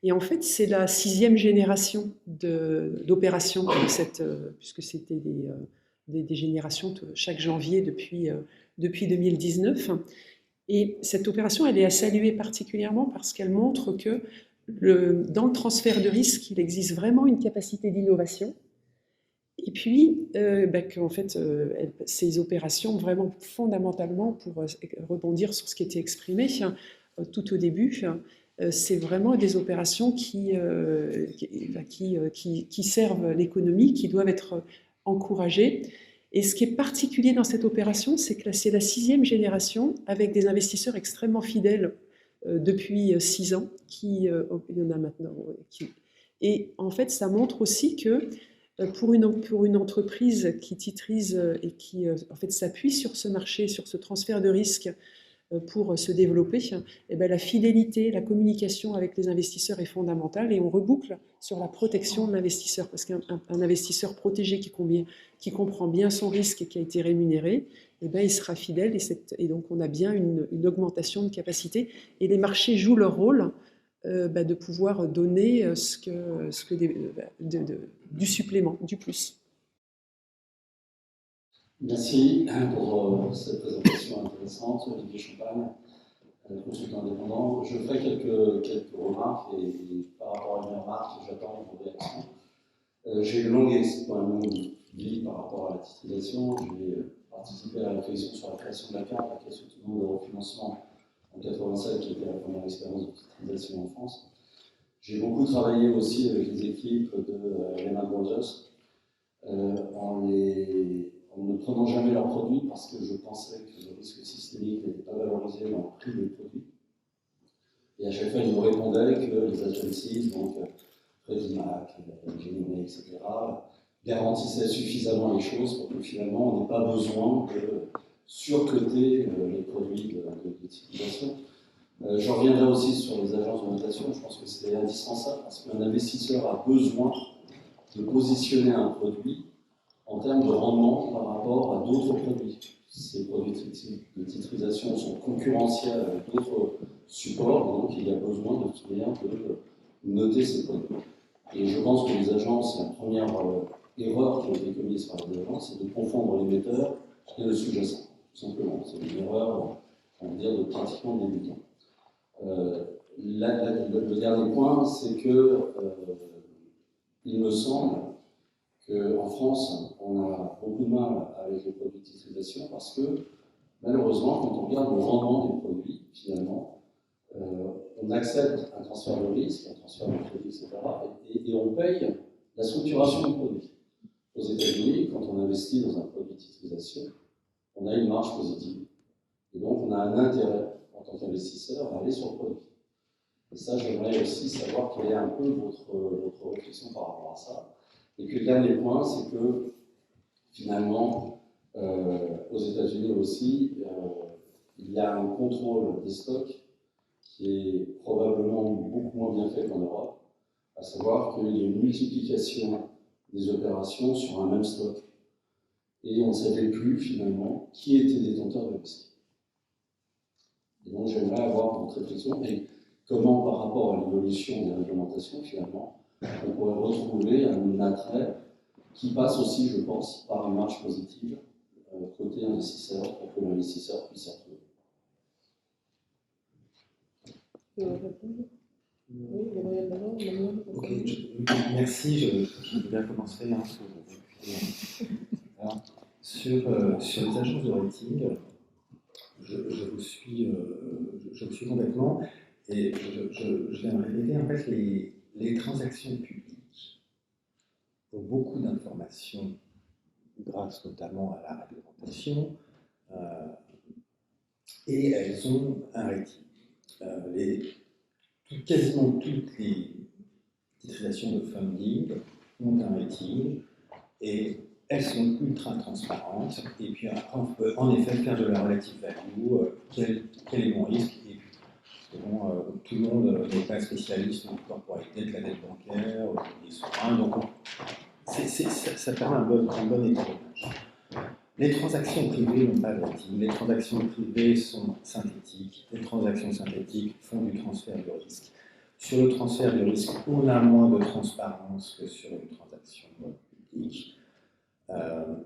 Et en fait, c'est la 6e génération d'opérations, puisque c'était des générations chaque janvier depuis 2019. Et cette opération, elle est à saluer particulièrement parce qu'elle montre que dans le transfert de risque, il existe vraiment une capacité d'innovation. Et puis, qu'en fait, ces opérations, vraiment fondamentalement, pour rebondir sur ce qui était exprimé tout au début, c'est vraiment des opérations qui servent l'économie, qui doivent être encouragées. Et ce qui est particulier dans cette opération, c'est que c'est la 6e génération avec des investisseurs extrêmement fidèles depuis 6 ans, il y en a maintenant. Et en fait, ça montre aussi que pour une entreprise qui titrise et qui en fait s'appuie sur ce marché, sur ce transfert de risque pour se développer, la fidélité, la communication avec les investisseurs est fondamentale et on reboucle sur la protection de l'investisseur parce qu'un investisseur protégé qui comprend bien son risque et qui a été rémunéré, il sera fidèle et donc on a bien une augmentation de capacité et les marchés jouent leur rôle de pouvoir donner du supplément, du plus. Merci pour cette présentation intéressante, Olivier Champagne. consultant indépendant. Je ferai quelques remarques et par rapport à mes remarques, j'attends vos réactions. J'ai une longue vie par rapport à la titrisation. J'ai participé à la réflexion sur la création de la carte, la caisse autonome de refinancement en 87, qui était la première expérience de titrisation en France. J'ai beaucoup travaillé aussi avec les équipes de Lehman Brothers en ne prenant jamais leurs produits parce que je pensais que le risque systémique n'était pas valorisé dans le prix des produits. Et à chaque fois, ils me répondaient que les agencies, donc Freddie Mac, Ginnie, etc., garantissaient suffisamment les choses pour que finalement on n'ait pas besoin de surcoter les produits de titrisation. Je reviendrai aussi sur les agences de notation. Je pense que c'est indispensable parce qu'un investisseur a besoin de positionner un produit en termes de rendement par rapport à d'autres produits. Ces produits de titrisation sont concurrentiels avec d'autres supports, donc il y a besoin de toute manière de noter ces produits. Et je pense que les agences, la première erreur qui a été commise par les agences, c'est de confondre l'émetteur et le sous-jacent, tout simplement. C'est une erreur, on va dire, de pratiquement débutant. Le dernier point, c'est que il me semble qu'en France, on a beaucoup de mal avec les produits de titrisation parce que, malheureusement, quand on regarde le rendement des produits, finalement, on accepte un transfert de risque, un transfert de crédit, etc., et on paye la structuration du produit. Aux États-Unis, quand on investit dans un produit de titrisation, on a une marge positive. Et donc, on a un intérêt, en tant qu'investisseur, à aller sur le produit. Et ça, j'aimerais aussi savoir quelle est un peu votre réflexion par rapport à ça. Et puis, le dernier point, c'est que, finalement, aux États-Unis aussi, il y a un contrôle des stocks qui est probablement beaucoup moins bien fait qu'en Europe, à savoir qu'il y a une multiplication des opérations sur un même stock. Et on ne savait plus, finalement, qui était détenteur de risque. Et donc, j'aimerais avoir votre réflexion et comment, par rapport à l'évolution des réglementations, finalement, on pourrait retrouver un attrait qui passe aussi, je pense, par une marge positive côté investisseur pour que l'investisseur puisse s'y retrouver. Ok, merci. Je vais commencer sur les agences de rating. Je vous suis complètement et je viens de répéter en fait les transactions publiques ont beaucoup d'informations grâce notamment à la réglementation et elles ont un rating. Quasiment toutes les titrisation de funding ont un rating et elles sont ultra transparentes. Et puis après, on peut en effet faire de la relative value, quel est mon risque. Et puis, bon, tout le monde n'est pas spécialiste du corporate debt, de la dette bancaire, des souverains. Donc, ça permet un bon équilibrage. Les transactions privées n'ont pas de rating. Les transactions privées sont synthétiques. Les transactions synthétiques font du transfert de risque. Sur le transfert de risque, on a moins de transparence que sur une transaction publique.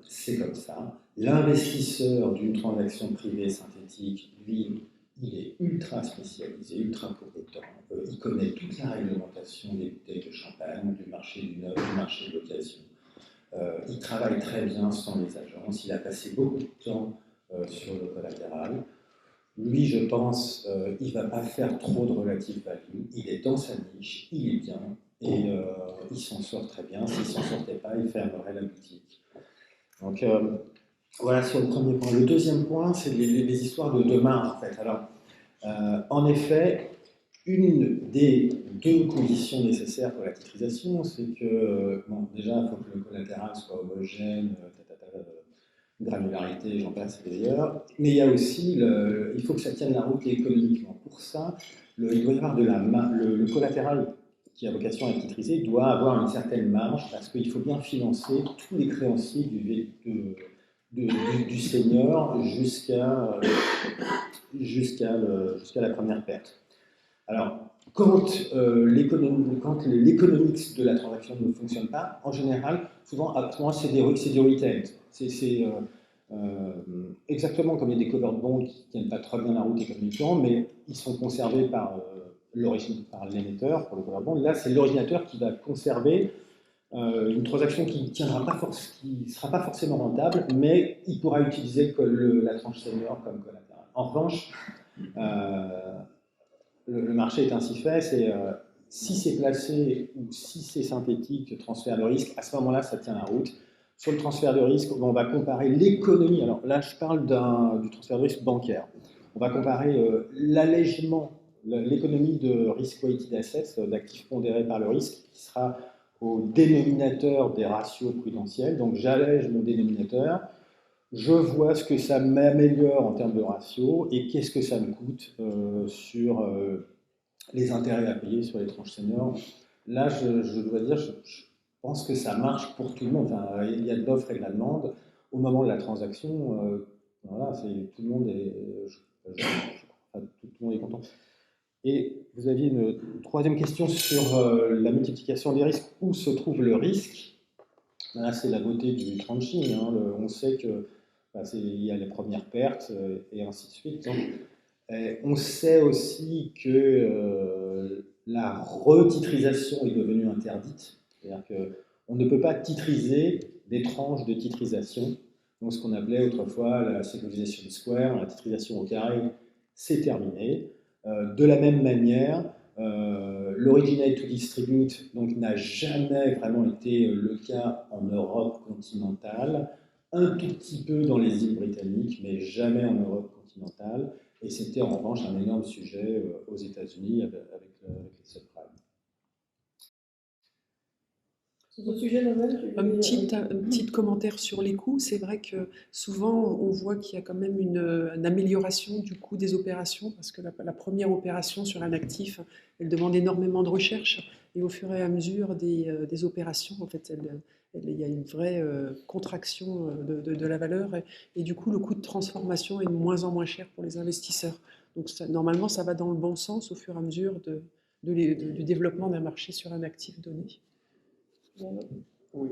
C'est comme ça. L'investisseur d'une transaction privée synthétique, lui, il est ultra spécialisé, ultra compétent. Il connaît toute la réglementation des bouteilles de champagne, du marché du neuf, du marché de l'occasion. Il travaille très bien sans les agences. Il a passé beaucoup de temps sur le collatéral. Lui, je pense, il ne va pas faire trop de relative value. Il est dans sa niche, il est bien, et il s'en sort très bien. S'il ne s'en sortait pas, il fermerait la boutique. Donc, voilà sur le premier point. Le deuxième point, c'est les histoires de demain, en fait. Alors, en effet, une des deux conditions nécessaires pour la titrisation, c'est que, bon, déjà, il faut que le collatéral soit homogène, granularité, j'en passe d'ailleurs, mais il y a aussi, il faut que ça tienne la route économiquement. Pour ça, il doit y avoir le collatéral qui a vocation à être titrisé doit avoir une certaine marge parce qu'il faut bien financer tous les créanciers du senior jusqu'à la première perte. Alors, quand l'économique de la transaction ne fonctionne pas, en général, souvent c'est du retail. exactement comme il y a des covered bonds qui ne tiennent pas très bien la route économiquement, mais ils sont conservés par l'émetteur pour le covered bond. Là, c'est l'originateur qui va conserver une transaction qui ne sera pas forcément rentable, mais il pourra utiliser la tranche senior comme collatéral. En revanche, le marché est ainsi fait, si c'est placé ou si c'est synthétique, transfert de risque, à ce moment-là, ça tient la route. Sur le transfert de risque, on va comparer l'économie. Alors là, je parle du transfert de risque bancaire. On va comparer l'allègement, l'économie de risk-weighted assets, d'actifs pondérés par le risque, qui sera au dénominateur des ratios prudentiels. Donc j'allège mon dénominateur, je vois ce que ça m'améliore en termes de ratio et qu'est-ce que ça me coûte sur les intérêts à payer sur les tranches seniors. Là, je dois dire, je pense que ça marche pour tout le monde. Enfin, il y a de l'offre et de la demande. Au moment de la transaction, voilà, tout le monde est, tout le monde est content. Et vous aviez une troisième question sur la multiplication des risques. Où se trouve le risque? Là, c'est la beauté du tranching. Hein. On sait que il y a les premières pertes et ainsi de suite. Donc, on sait aussi que la retitrisation est devenue interdite. C'est-à-dire qu'on ne peut pas titriser des tranches de titrisation. Donc, ce qu'on appelait autrefois la sécurisation square, la titrisation au carré, c'est terminé. De la même manière, l'originate to distribute n'a jamais vraiment été le cas en Europe continentale, un tout petit peu dans les îles britanniques, mais jamais en Europe continentale. Et c'était en revanche un énorme sujet aux États-Unis avec les subprimes. Sur ce sujet, Noël, Un petit commentaire sur les coûts. C'est vrai que souvent, on voit qu'il y a quand même une amélioration du coût des opérations, parce que la première opération sur un actif, elle demande énormément de recherche, et au fur et à mesure des opérations, en fait, il y a une vraie contraction de la valeur, et du coup, le coût de transformation est de moins en moins cher pour les investisseurs. Donc, normalement, ça va dans le bon sens au fur et à mesure du développement d'un marché sur un actif donné. Oui.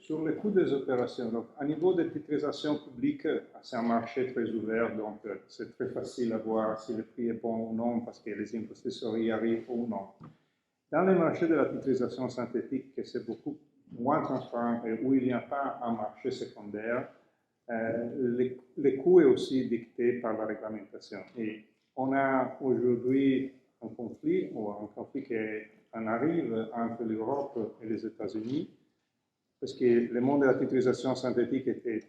Sur le coût des opérations, donc, à niveau de titrisation publique, c'est un marché très ouvert, donc c'est très facile à voir si le prix est bon ou non, parce que les investisseurs y arrivent ou non. Dans le marché de la titrisation synthétique, c'est beaucoup moins transparent et où il n'y a pas un marché secondaire, le coût est aussi dicté par la réglementation. Et on a aujourd'hui un conflit qui en arrive entre l'Europe et les États-Unis, parce que le monde de la titrisation synthétique était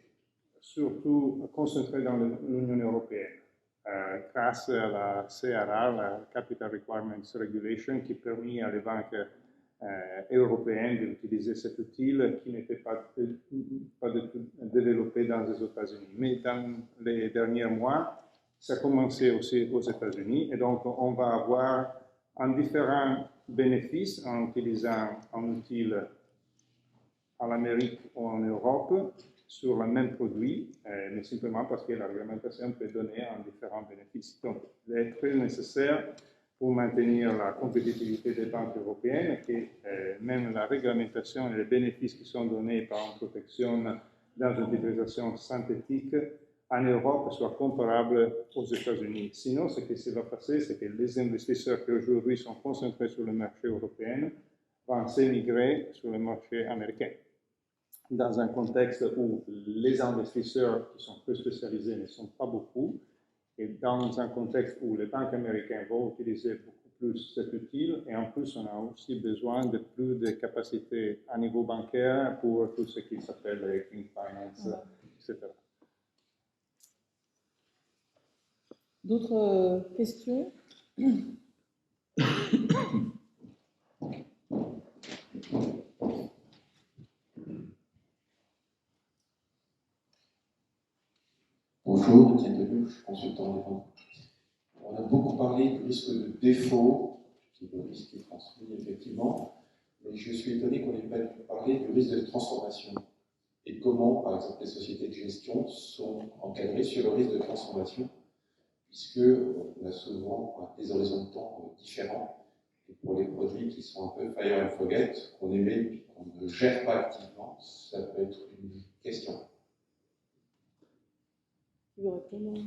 surtout concentré dans l'Union européenne, grâce à la CRR, la Capital Requirements Regulation, qui permet à les banques européennes d'utiliser cet outil qui n'était pas du tout développé dans les États-Unis. Mais dans les derniers mois, ça a commencé aussi aux États-Unis, et donc on va avoir un différent bénéfice en utilisant un outil en Amérique ou en Europe sur le même produit, mais simplement parce que la réglementation peut donner un différent bénéfice. Donc, il est très nécessaire pour maintenir la compétitivité des banques européennes que même la réglementation et les bénéfices qui sont donnés par une protection dans une titrisation synthétique en Europe soient comparables aux États-Unis. Sinon, ce qui se va passer, c'est que les investisseurs qui aujourd'hui sont concentrés sur le marché européen vont s'émigrer sur le marché américain, dans un contexte où les investisseurs qui sont plus spécialisés ne sont pas beaucoup, et dans un contexte où les banques américaines vont utiliser beaucoup plus cet outil, et en plus on a aussi besoin de plus de capacités à niveau bancaire pour tout ce qui s'appelle les clean finance, etc. D'autres questions? Bonjour, Étienne Deleuve, je suis consultant indépendant. On a beaucoup parlé du risque de défaut, qui est le risque qui est transmis effectivement, mais je suis étonné qu'on n'ait pas parlé du risque de transformation et comment, par exemple, les sociétés de gestion sont encadrées sur le risque de transformation, puisqu'on a souvent des horizons de temps différents. Et pour les produits qui sont un peu fire and forget, qu'on émet puis qu'on ne gère pas activement, ça peut être une question. veux répondre?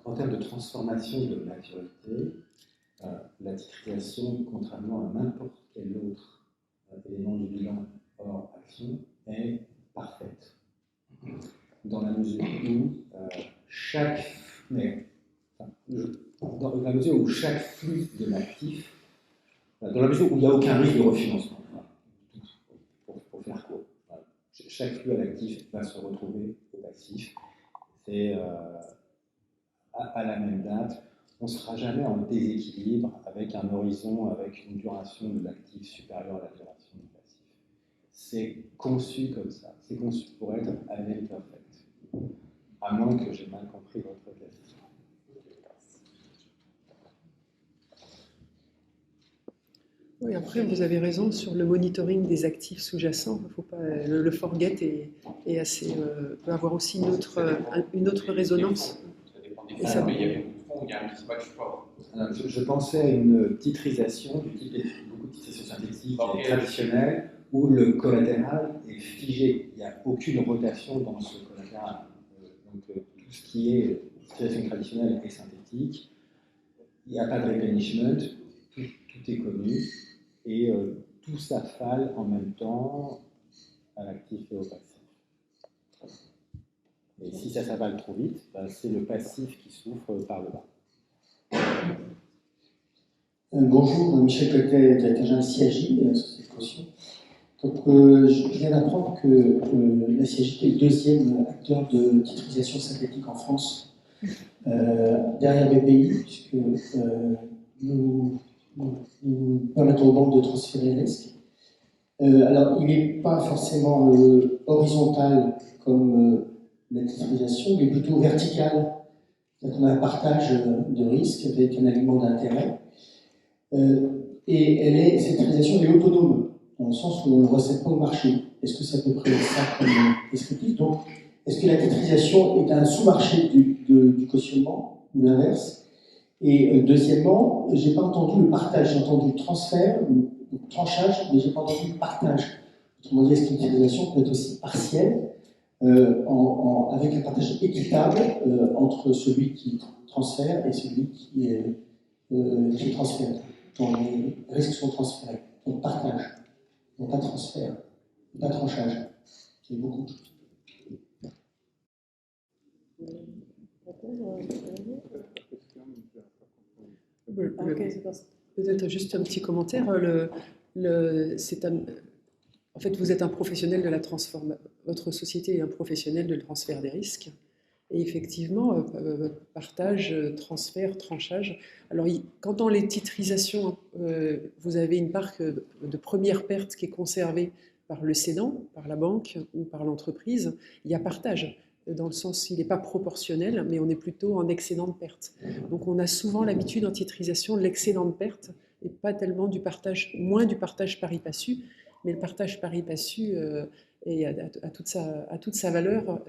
En termes de transformation de maturité, la titrisation, contrairement à n'importe quel autre élément du bilan hors action, est parfaite. Dans la mesure où dans la mesure où chaque flux de l'actif, dans la mesure où il n'y a aucun risque de refinancement, pour faire court, chaque flux à l'actif va se retrouver au passif. C'est à la même date, on ne sera jamais en déséquilibre avec un horizon, avec une duration de l'actif supérieure à la duration du passif. C'est conçu comme ça, c'est conçu pour être année perfect. À moins que j'ai mal compris votre question. Oui, après, vous avez raison sur le monitoring des actifs sous-jacents. Faut pas, le forget est assez, peut avoir aussi une autre résonance. Ça dépend des Et fonds, ça- mais il y a beaucoup de fonds, il y a un mismatch fort. Alors, je pensais à une titrisation, beaucoup de titrisation synthétique et traditionnelle, où le collatéral est figé. Il n'y a aucune rotation dans ce collatéral. Donc, tout ce qui est titrisation traditionnelle et synthétique, il n'y a pas de replenishment, tout est connu, et tout s'affale en même temps à l'actif et au passif. Et si ça s'avale trop vite, c'est le passif qui souffre par le bas. Bonjour, Michel Cotet, directeur général CIAJ, Société de caution. Donc, je viens d'apprendre que la CIAJ est le deuxième acteur de titrisation synthétique en France, derrière BPI, puisque nous permettons aux banques de transférer les risques. Alors, il n'est pas forcément horizontal comme la titrisation, il est plutôt vertical. C'est-à-dire qu'on a un partage de risques avec un alignement d'intérêt. Et cette titrisation est autonome, dans le sens où on ne recèle pas au marché. Est-ce que c'est à peu près ça comme descriptif? Donc, est-ce que la titrisation est un sous-marché du cautionnement, ou l'inverse? Et deuxièmement, je n'ai pas entendu le partage, j'ai entendu transfert, tranchage, mais je n'ai pas entendu le partage. Autrement dit, est-ce qu'une titrisation peut être aussi partielle, avec un partage équitable entre celui qui transfère et celui qui transfère, dont les risques sont transférés. Donc partage, non pas transfert, pas tranchage. C'est beaucoup. Peut-être juste un petit commentaire. En fait, vous êtes un professionnel de la transformation. Votre société est un professionnel de transfert des risques. Et effectivement, partage, transfert, tranchage. Alors, quand dans les titrisations, vous avez une part de première perte qui est conservée par le cédant, par la banque ou par l'entreprise, il y a partage. Dans le sens, il n'est pas proportionnel, mais on est plutôt en excédent de perte. Donc, on a souvent l'habitude en titrisation de l'excédent de perte et pas tellement du partage, moins du partage pari passu, mais le partage pari passu a toute sa valeur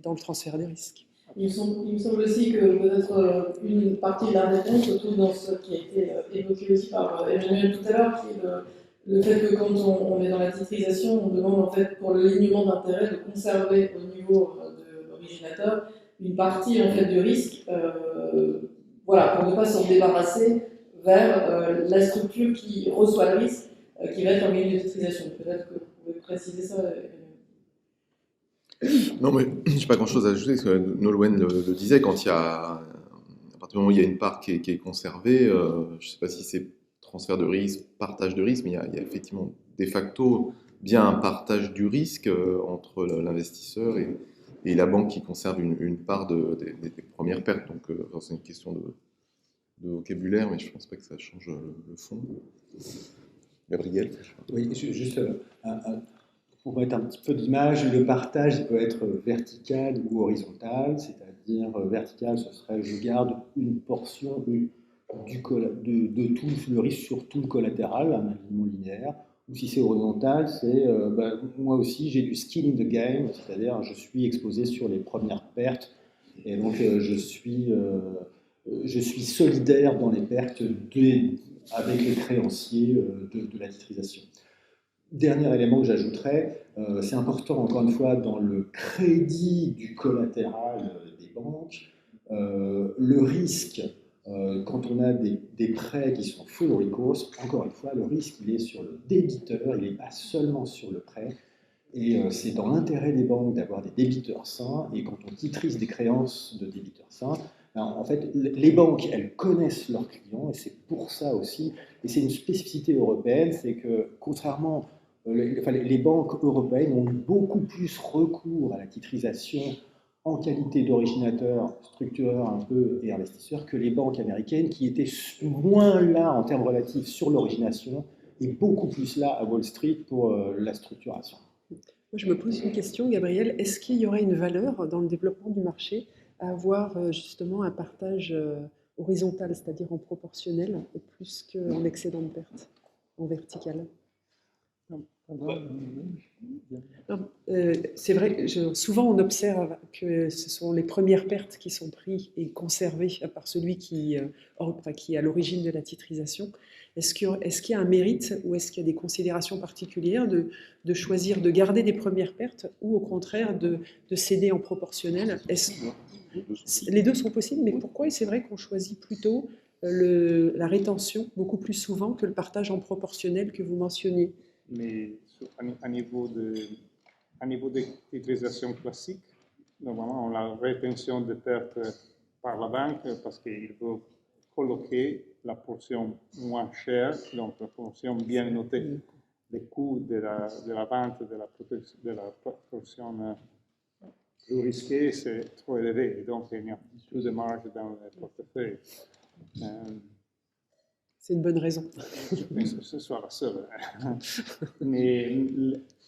dans le transfert des risques. Il me semble aussi que peut-être une partie de la réponse se trouve dans ce qui a été évoqué aussi par Emmanuel tout à l'heure, qui est le fait que quand on est dans la titrisation, on demande en fait pour le lignement d'intérêt de conserver au niveau de l'originateur une partie en fait du risque, voilà, pour ne pas s'en débarrasser vers la structure qui reçoit le risque, qui va être organisme de titrisation. Peut-être que vous pouvez préciser ça. Non, mais je n'ai pas grand-chose à ajouter, parce que Nolwenn le disait, quand il y a, à partir du moment où il y a une part qui est conservée, je ne sais pas si c'est transfert de risque, partage de risque, mais il y a effectivement de facto bien un partage du risque entre l'investisseur et la banque qui conserve une part des premières pertes. Donc, c'est une question de vocabulaire, mais je ne pense pas que ça change le fond. Gabriel? Oui, juste pour mettre un petit peu d'image, le partage peut être vertical ou horizontal, c'est-à-dire vertical, ce serait je garde une portion de tout le risque sur tout le collatéral, un alignement linéaire, ou si c'est horizontal, c'est moi aussi j'ai du skin in the game, c'est-à-dire je suis exposé sur les premières pertes, et donc je suis solidaire dans les pertes avec les créanciers de la titrisation. Dernier élément que j'ajouterais, c'est important encore une fois dans le crédit du collatéral des banques, le risque, quand on a des prêts qui sont full recourse, encore une fois, le risque il est sur le débiteur, il n'est pas seulement sur le prêt. Et c'est dans l'intérêt des banques d'avoir des débiteurs sains. Et quand on titrise des créances de débiteurs sains, ben, en fait, les banques, elles connaissent leurs clients, et c'est pour ça aussi, et c'est une spécificité européenne, c'est que contrairement, les banques européennes ont eu beaucoup plus recours à la titrisation en qualité d'originateur, structureur un peu et investisseur que les banques américaines qui étaient moins là en termes relatifs sur l'origination et beaucoup plus là à Wall Street pour la structuration. Moi, je me pose une question, Gabriel. Est-ce qu'il y aurait une valeur dans le développement du marché à avoir justement un partage horizontal, c'est-à-dire en proportionnel, plus qu'en excédent de perte, en vertical? C'est vrai, souvent on observe que ce sont les premières pertes qui sont prises et conservées par celui qui est à l'origine de la titrisation. Est-ce qu'il y a un mérite ou est-ce qu'il y a des considérations particulières de choisir de garder des premières pertes ou au contraire de céder en proportionnel? Les deux sont possibles, mais pourquoi? Et c'est vrai qu'on choisit plutôt la rétention beaucoup plus souvent que le partage en proportionnel que vous mentionniez. Mais à niveau de titrisation classique, normalement, on a la rétention de pertes par la banque parce qu'il veut coloquer la portion moins chère, donc la portion bien notée. Les coûts de la vente de la portion plus risquée, c'est trop élevé, et donc il n'y a plus de marge dans le portefeuille. C'est une bonne raison. Je pense que ce soit la seule. Mais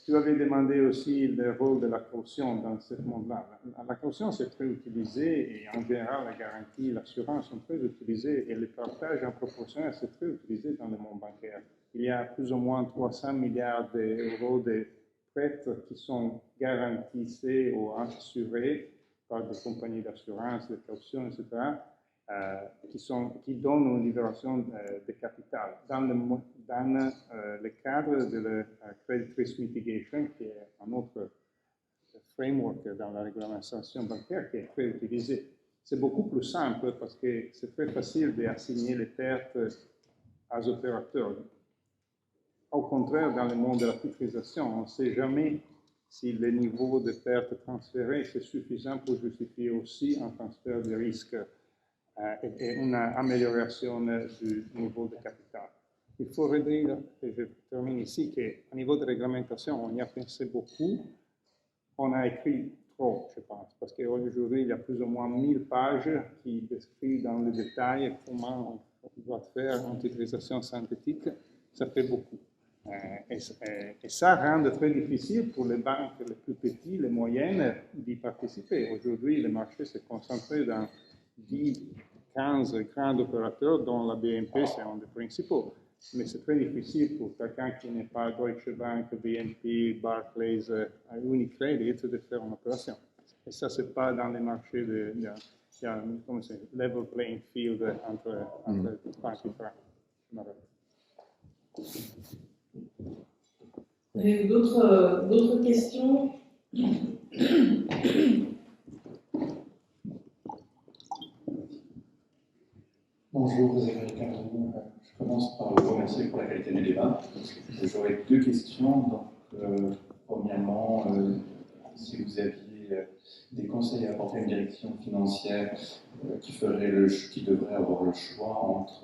tu avais demandé aussi le rôle de la caution dans ce monde-là. La caution, c'est très utilisé et en général, la garantie, l'assurance sont très utilisées et le partage en proportionnel, c'est très utilisé dans le monde bancaire. Il y a plus ou moins 300 milliards d'euros de prêts qui sont garantis ou assurés par des compagnies d'assurance, de caution, etc. Qui donnent une libération de capital dans le cadre de la Credit Risk Mitigation, qui est un autre framework dans la réglementation bancaire qui est très utilisé. C'est beaucoup plus simple parce que c'est très facile d'assigner les pertes aux opérateurs. Au contraire, dans le monde de la titrisation, on ne sait jamais si le niveau de pertes transférées est suffisant pour justifier aussi un transfert de risque et une amélioration du niveau de capital. Il faut redire, et je termine ici, qu'au niveau de réglementation, on y a pensé beaucoup. On a écrit trop, je pense, parce qu'aujourd'hui, il y a plus ou moins 1000 pages qui décrivent dans le détail comment on doit faire une titrisation synthétique. Ça fait beaucoup. Et ça rend très difficile pour les banques les plus petites, les moyennes, d'y participer. Aujourd'hui, le marché s'est concentré dans 10-15 grands opérateurs dont la BNP c'est un des principaux. Mais c'est très difficile pour quelqu'un qui n'est pas Deutsche Bank, BNP, Barclays, Unicredit de faire une opération. Et ça, c'est pas dans les marchés il y a comment c'est, level playing field entre banques différentes. Avez-vous d'autres questions? Bonjour, Zachary Carlou. Je commence par vous remercier pour la qualité du débat. J'aurais deux questions. Donc, premièrement, si vous aviez des conseils à apporter à une direction financière qui devrait avoir le choix entre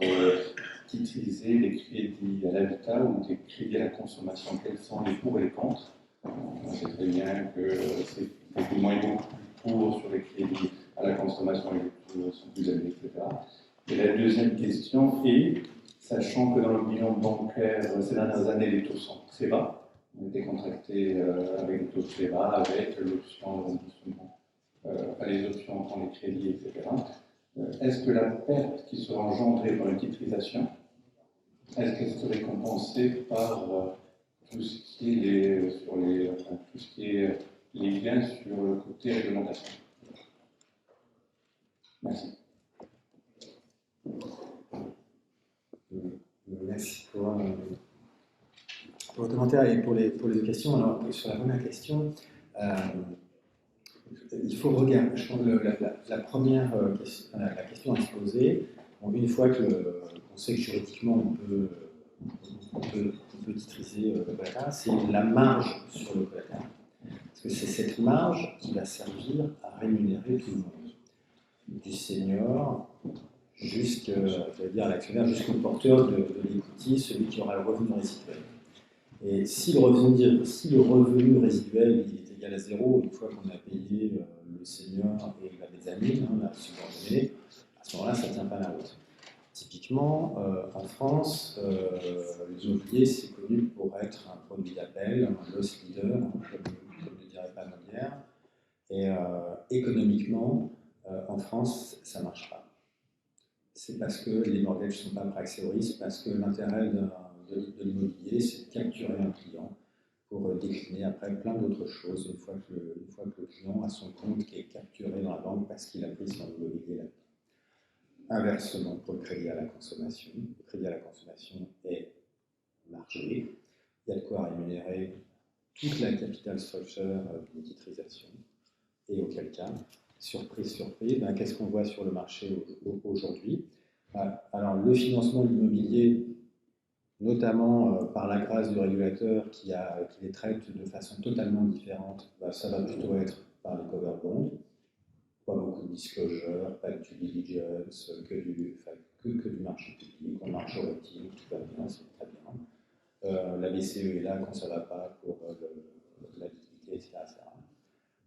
titriser les crédits à l'habitat ou des crédits à la consommation, quels sont les pour et les contre? On sait très bien que c'est beaucoup moins pour sur les crédits à la consommation et les taux sont plus élevés, etc. Et la deuxième question est, sachant que dans le bilan bancaire, ces dernières années, les taux sont très bas, on a été contractés avec des taux très bas, avec l'option de remboursement, les options en les crédits, etc. Est-ce que la perte qui sera engendrée par une titrisation, est-ce qu'elle serait compensée par tout ce qui est les gains sur le côté réglementation? Merci. Merci pour Pour le commentaire et pour les deux questions, alors sur la première question, il faut regarder. Je pense que la première question, la question à se poser, bon, une fois qu'on sait que juridiquement on peut titriser le collatéral, c'est la marge sur le collatéral. Parce que c'est cette marge qui va servir à rémunérer tout le monde, du senior jusqu'à l'actionnaire, jusqu'au porteur de l'equity, celui qui aura le revenu résiduel. Et si le revenu résiduel il est égal à 0, une fois qu'on a payé le senior et la mezzanine, la subordonnée, à ce moment-là, ça ne tient pas la route. Typiquement, en France, l'immobilier, c'est connu pour être un produit d'appel, un loss leader, comme le dirait pas Molière. Et économiquement, en France, ça ne marche pas. C'est parce que les mortgages ne sont pas pricés au risque, parce que l'intérêt de l'immobilier, c'est de capturer un client pour décliner après plein d'autres choses, une fois que le client a son compte qui est capturé dans la banque parce qu'il a pris son immobilier là-dedans. Inversement, pour le crédit à la consommation, le crédit à la consommation est margé, il y a de quoi rémunérer toute la capital structure d'une titrisation, et auquel cas, surprise, ben, qu'est-ce qu'on voit sur le marché aujourd'hui? Alors, le financement de l'immobilier, notamment par la grâce du régulateur qui les traite de façon totalement différente, ça va plutôt être par les cover bonds. Pas beaucoup de disclosure, pas de due diligence, que du marché public, on marche au routine, tout va bien, c'est très bien. La BCE est là quand ça ne va pas pour la liquidité, etc.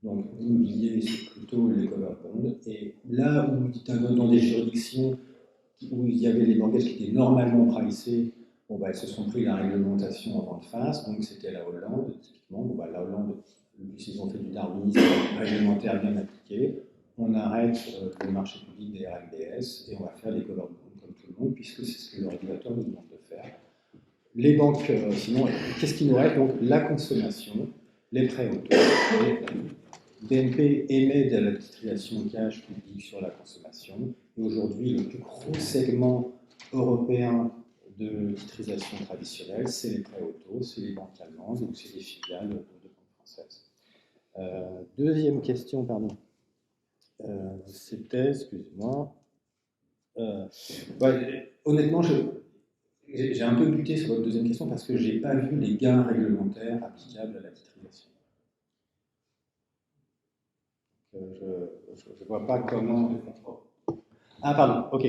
Donc l'immobilier, c'est plutôt les cover bonds. Et là où, dans des juridictions où il y avait les mortgages qui étaient normalement pricés, bon, elles se sont pris la réglementation en vent de face, donc c'était la Hollande, typiquement. Bon, la Hollande, ils ont fait du darwinisme réglementaire bien appliqué. On arrête le marché public des RMBS et on va faire des cover bonds comme tout le monde, puisque c'est ce que le régulateur nous demande de faire. Les banques, sinon, qu'est-ce qui nous reste? Donc la consommation, les prêts auto. BNP émet de la titrisation cash publique sur la consommation. Et aujourd'hui, le plus gros segment européen de titrisation traditionnelle, c'est les prêts auto, c'est les banques allemandes, donc c'est les filiales de banques françaises. Deuxième question, pardon. C'était, excusez-moi. Honnêtement, j'ai un peu buté sur votre deuxième question parce que je n'ai pas vu les gains réglementaires applicables à la titrisation. Je ne vois pas comment... Ah, pardon, ok.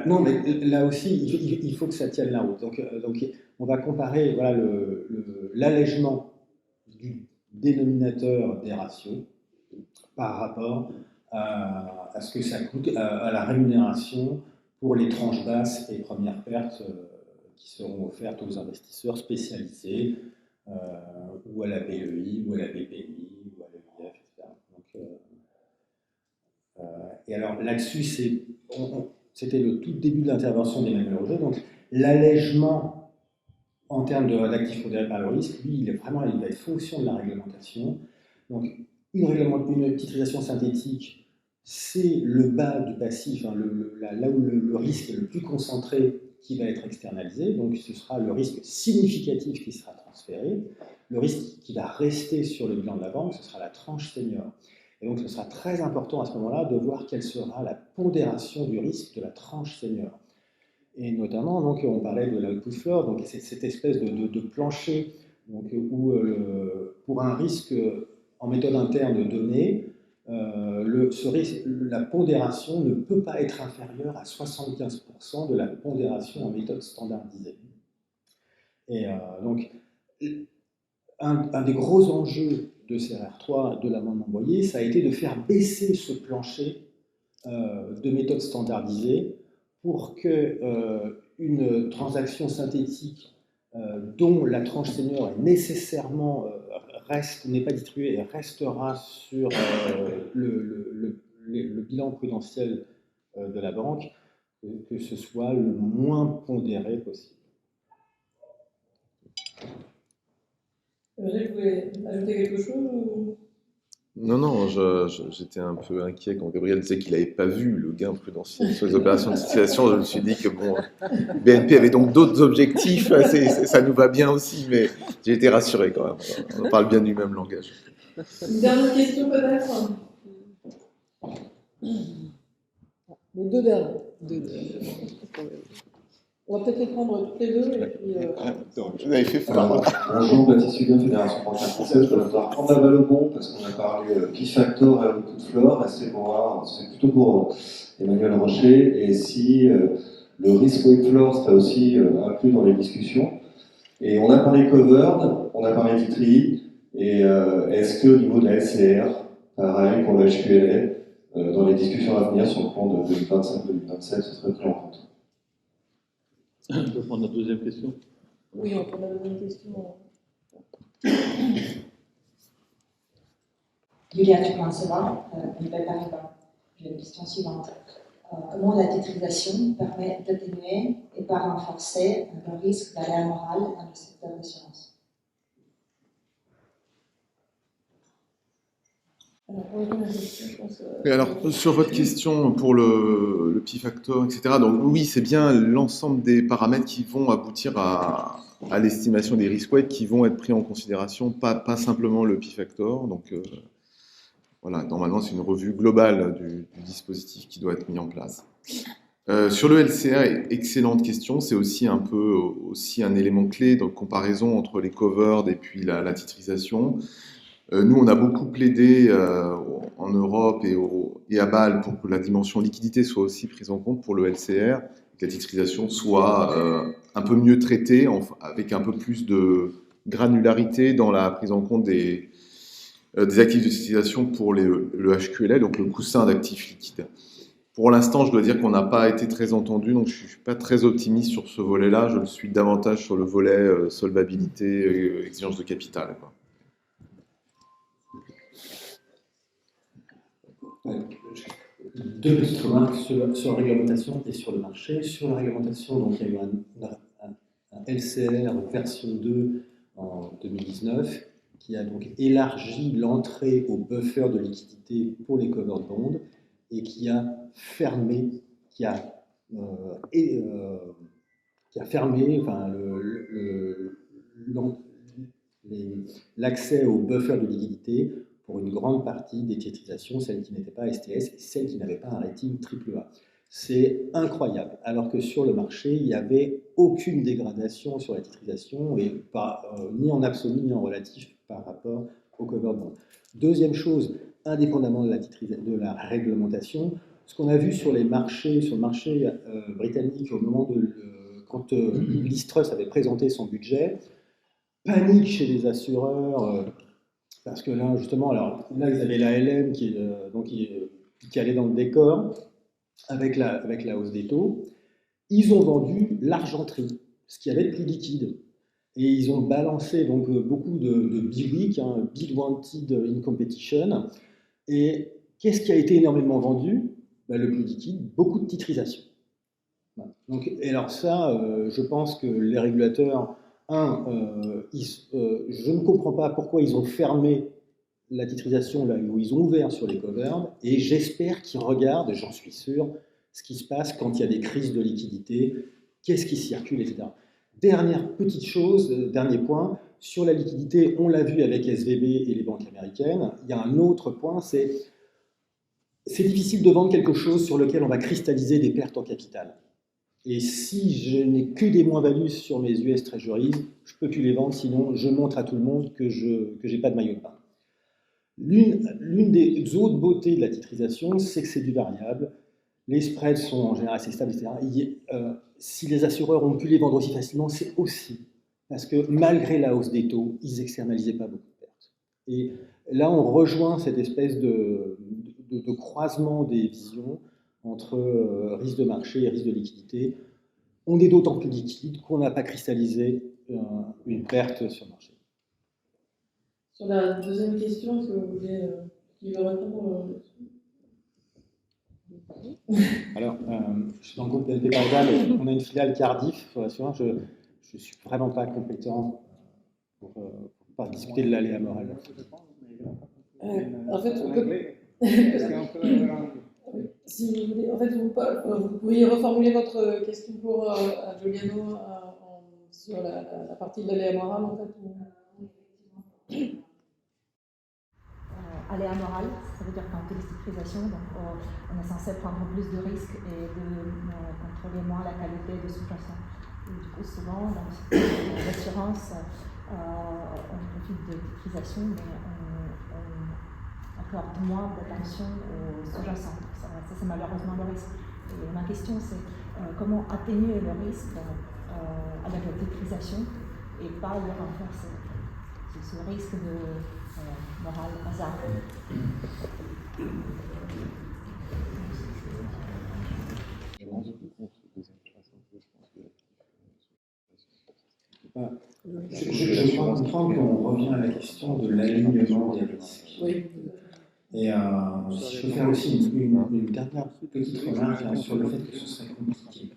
Non, mais là aussi, il faut que ça tienne la route. Donc on va comparer voilà, l'allègement du dénominateur des ratios par rapport à ce que ça coûte, à la rémunération pour les tranches basses et premières pertes qui seront offertes aux investisseurs spécialisés ou à la BEI, ou à la BPI, ou à l'EIF, etc. Et alors là-dessus, c'était le tout début de l'intervention d'Emmanuel Roger. Donc l'allègement en termes d'actifs pondérés par le risque, lui, il va être fonction de la réglementation. Donc une titrisation synthétique, c'est le bas du passif, hein, là où le risque est le plus concentré qui va être externalisé. Donc ce sera le risque significatif qui sera transféré. Le risque qui va rester sur le bilan de la banque, ce sera la tranche senior. Et donc ce sera très important à ce moment-là de voir quelle sera la pondération du risque de la tranche senior. Et notamment, donc, on parlait de l'output floor, donc c'est cette espèce de plancher donc, où pour un risque en méthode interne donné, la pondération ne peut pas être inférieure à 75% de la pondération en méthode standardisée. Et donc, un des gros enjeux de CRR3, de l'amendement Boyer, ça a été de faire baisser ce plancher de méthode standardisée pour qu'une transaction synthétique dont la tranche senior est nécessairement n'est pas distribuée et restera sur le bilan prudentiel de la banque, que ce soit le moins pondéré possible. Vous voulez ajouter quelque chose ou... Non, j'étais un peu inquiet quand Gabriel disait qu'il n'avait pas vu le gain prudentiel sur les opérations de titrisation. Je me suis dit que bon, BNP avait donc d'autres objectifs, ça nous va bien aussi, mais j'ai été rassuré quand même. On parle bien du même langage. Une dernière question peut-être? Les deux dernières. On va peut-être les prendre toutes les deux. Et puis, Vous avez fait fort. Bonjour, Baptiste Huguen, Fédération bancaire française. Je vais devoir prendre la balle au bon parce qu'on a parlé P-Factor et output floor. C'est plutôt pour Emmanuel Rocher. Et si le risk weight floor serait aussi inclus dans les discussions. Et on a parlé covered, on a parlé titri. Et est-ce qu'au niveau de la LCR, pareil pour le HQLA, dans les discussions à venir sur le plan de 2025-2027, ce serait pris en compte? On peut prendre la deuxième question. oui, on prend la deuxième question. Julia Tupansova, BNP Paribas. J'ai une question suivante. Comment la titrisation permet d'atténuer et pas renforcer le risque d'aléa moral dans le secteur de l'assurance? Et alors, sur votre question pour le P-Factor, etc., donc oui, c'est bien l'ensemble des paramètres qui vont aboutir à l'estimation des risk weights qui vont être pris en considération, pas simplement le P-Factor. Donc voilà, normalement, c'est une revue globale du dispositif qui doit être mis en place. Sur le LCA, excellente question, c'est aussi un élément clé de comparaison entre les covered et puis la titrisation. Nous, on a beaucoup plaidé en Europe et à Bâle pour que la dimension liquidité soit aussi prise en compte pour le LCR, que la titrisation soit un peu mieux traitée, avec un peu plus de granularité dans la prise en compte des actifs de titrisation pour le HQLA, donc le coussin d'actifs liquides. Pour l'instant, je dois dire qu'on n'a pas été très entendu, donc je ne suis pas très optimiste sur ce volet-là, je le suis davantage sur le volet solvabilité, exigence de capital, quoi. Deux petites remarques sur la réglementation et sur le marché. Sur la réglementation, donc, il y a eu un LCR version 2 en 2019 qui a donc élargi l'entrée au buffer de liquidité pour les covered bonds et qui a fermé, l'accès au buffer de liquidité pour une grande partie des titrisations, celles qui n'étaient pas STS et celles qui n'avaient pas un rating AAA. C'est incroyable, alors que sur le marché, il n'y avait aucune dégradation sur la titrisation, et ni en absolu ni en relatif par rapport au covered bond. Deuxième chose, indépendamment de la réglementation, ce qu'on a vu sur le marché britannique au moment quand Liz Truss avait présenté son budget, panique chez les assureurs, parce que là, justement, alors là, ils avaient la LM qui allait dans le décor avec la hausse des taux. Ils ont vendu l'argenterie, ce qui allait être plus liquide. Et ils ont balancé donc beaucoup de BWIC, Bid Wanted in Competition. Et qu'est-ce qui a été énormément vendu? Le plus liquide, beaucoup de titrisation. Donc, et alors ça, je pense que les régulateurs... je ne comprends pas pourquoi ils ont fermé la titrisation là où ils ont ouvert sur les covered, et j'espère qu'ils regardent, et j'en suis sûr, ce qui se passe quand il y a des crises de liquidité, qu'est-ce qui circule, etc. Dernière petite chose, dernier point, sur la liquidité, on l'a vu avec SVB et les banques américaines, il y a un autre point, c'est difficile de vendre quelque chose sur lequel on va cristalliser des pertes en capital. Et si je n'ai que des moins-values sur mes US Treasuries, je ne peux plus les vendre, sinon je montre à tout le monde que je n'ai pas de maillot de bain. L'une des autres beautés de la titrisation, c'est que c'est du variable. Les spreads sont en général assez stables, etc. Si les assureurs ont pu les vendre aussi facilement, c'est aussi parce que malgré la hausse des taux, ils n'externalisaient pas beaucoup de pertes. Et là, on rejoint cette espèce de croisement des visions entre risque de marché et risque de liquidité. On est d'autant plus liquide qu'on n'a pas cristallisé une perte sur le marché. Sur la deuxième question, est-ce que vous voulez qui veut répondre Alors, je suis dans le groupe BNP Paribas, mais on a une filiale Cardiff sur l'assurance. Je ne suis vraiment pas compétent pour discuter de l'aléa moral. En fait, on peut... anglais. Est-ce qu'on peut le faire en anglais? Si vous voulez, en fait, vous pourriez reformuler votre question pour Giuliano sur la partie de l'aléa morale, en fait. Aléa morale, ça veut dire qu'en télésticrisation, donc, on est censé prendre plus de risques et de contrôler moins la qualité de sous-jacent. Du coup, souvent, dans l'assurance, on profite de titrisation, mais on accorde moins d'attention aux sous-jacents. Ça, c'est malheureusement le risque. Et ma question, c'est comment atténuer le risque avec la titrisation et pas le renforcer. Ce risque de morale hasard. Je crois comprendre qu'on revient à la question de l'alignement des risques. Oui. Et je peux faire aussi une dernière petite remarque sur le fait que ce serait compliqué.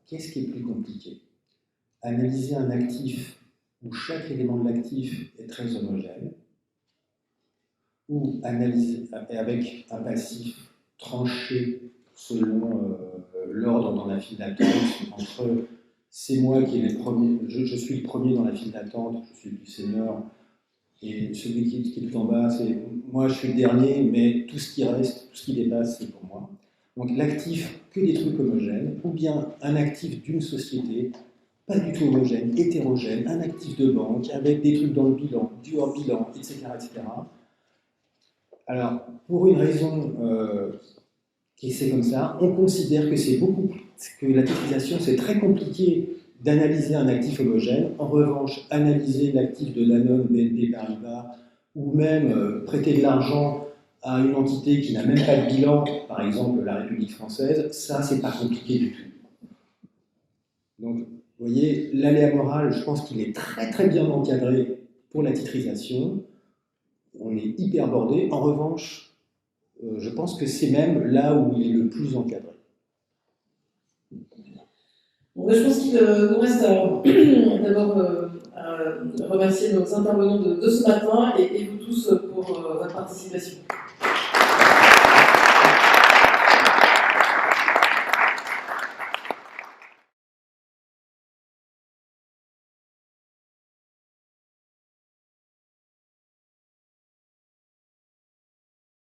Qu'est-ce qui est plus compliqué? Analyser un actif où chaque élément de l'actif est très homogène, ou analyser avec un passif tranché selon l'ordre dans la file d'attente, entre c'est moi qui est le premier, je suis le premier dans la file d'attente, je suis le plus senior, et celui qui est tout en bas, c'est moi je suis le dernier, mais tout ce qui reste, tout ce qui dépasse, c'est pour moi. Donc l'actif, que des trucs homogènes, ou bien un actif d'une société, pas du tout homogène, hétérogène, un actif de banque, avec des trucs dans le bilan, du hors-bilan, etc., etc. Alors, pour une raison qui c'est comme ça, on considère que la titrisation, c'est très compliqué d'analyser un actif homogène. En revanche, analyser l'actif de Danone, BNP Paribas, ou même prêter de l'argent à une entité qui n'a même pas de bilan, par exemple la République française, ça, c'est pas compliqué du tout. Donc, vous voyez, l'aléa morale, je pense qu'il est très très bien encadré pour la titrisation. On est hyper bordé. En revanche, je pense que c'est même là où il est le plus encadré. Bon, je pense qu'il nous reste d'abord à remercier nos intervenants de ce matin et vous tous pour votre participation.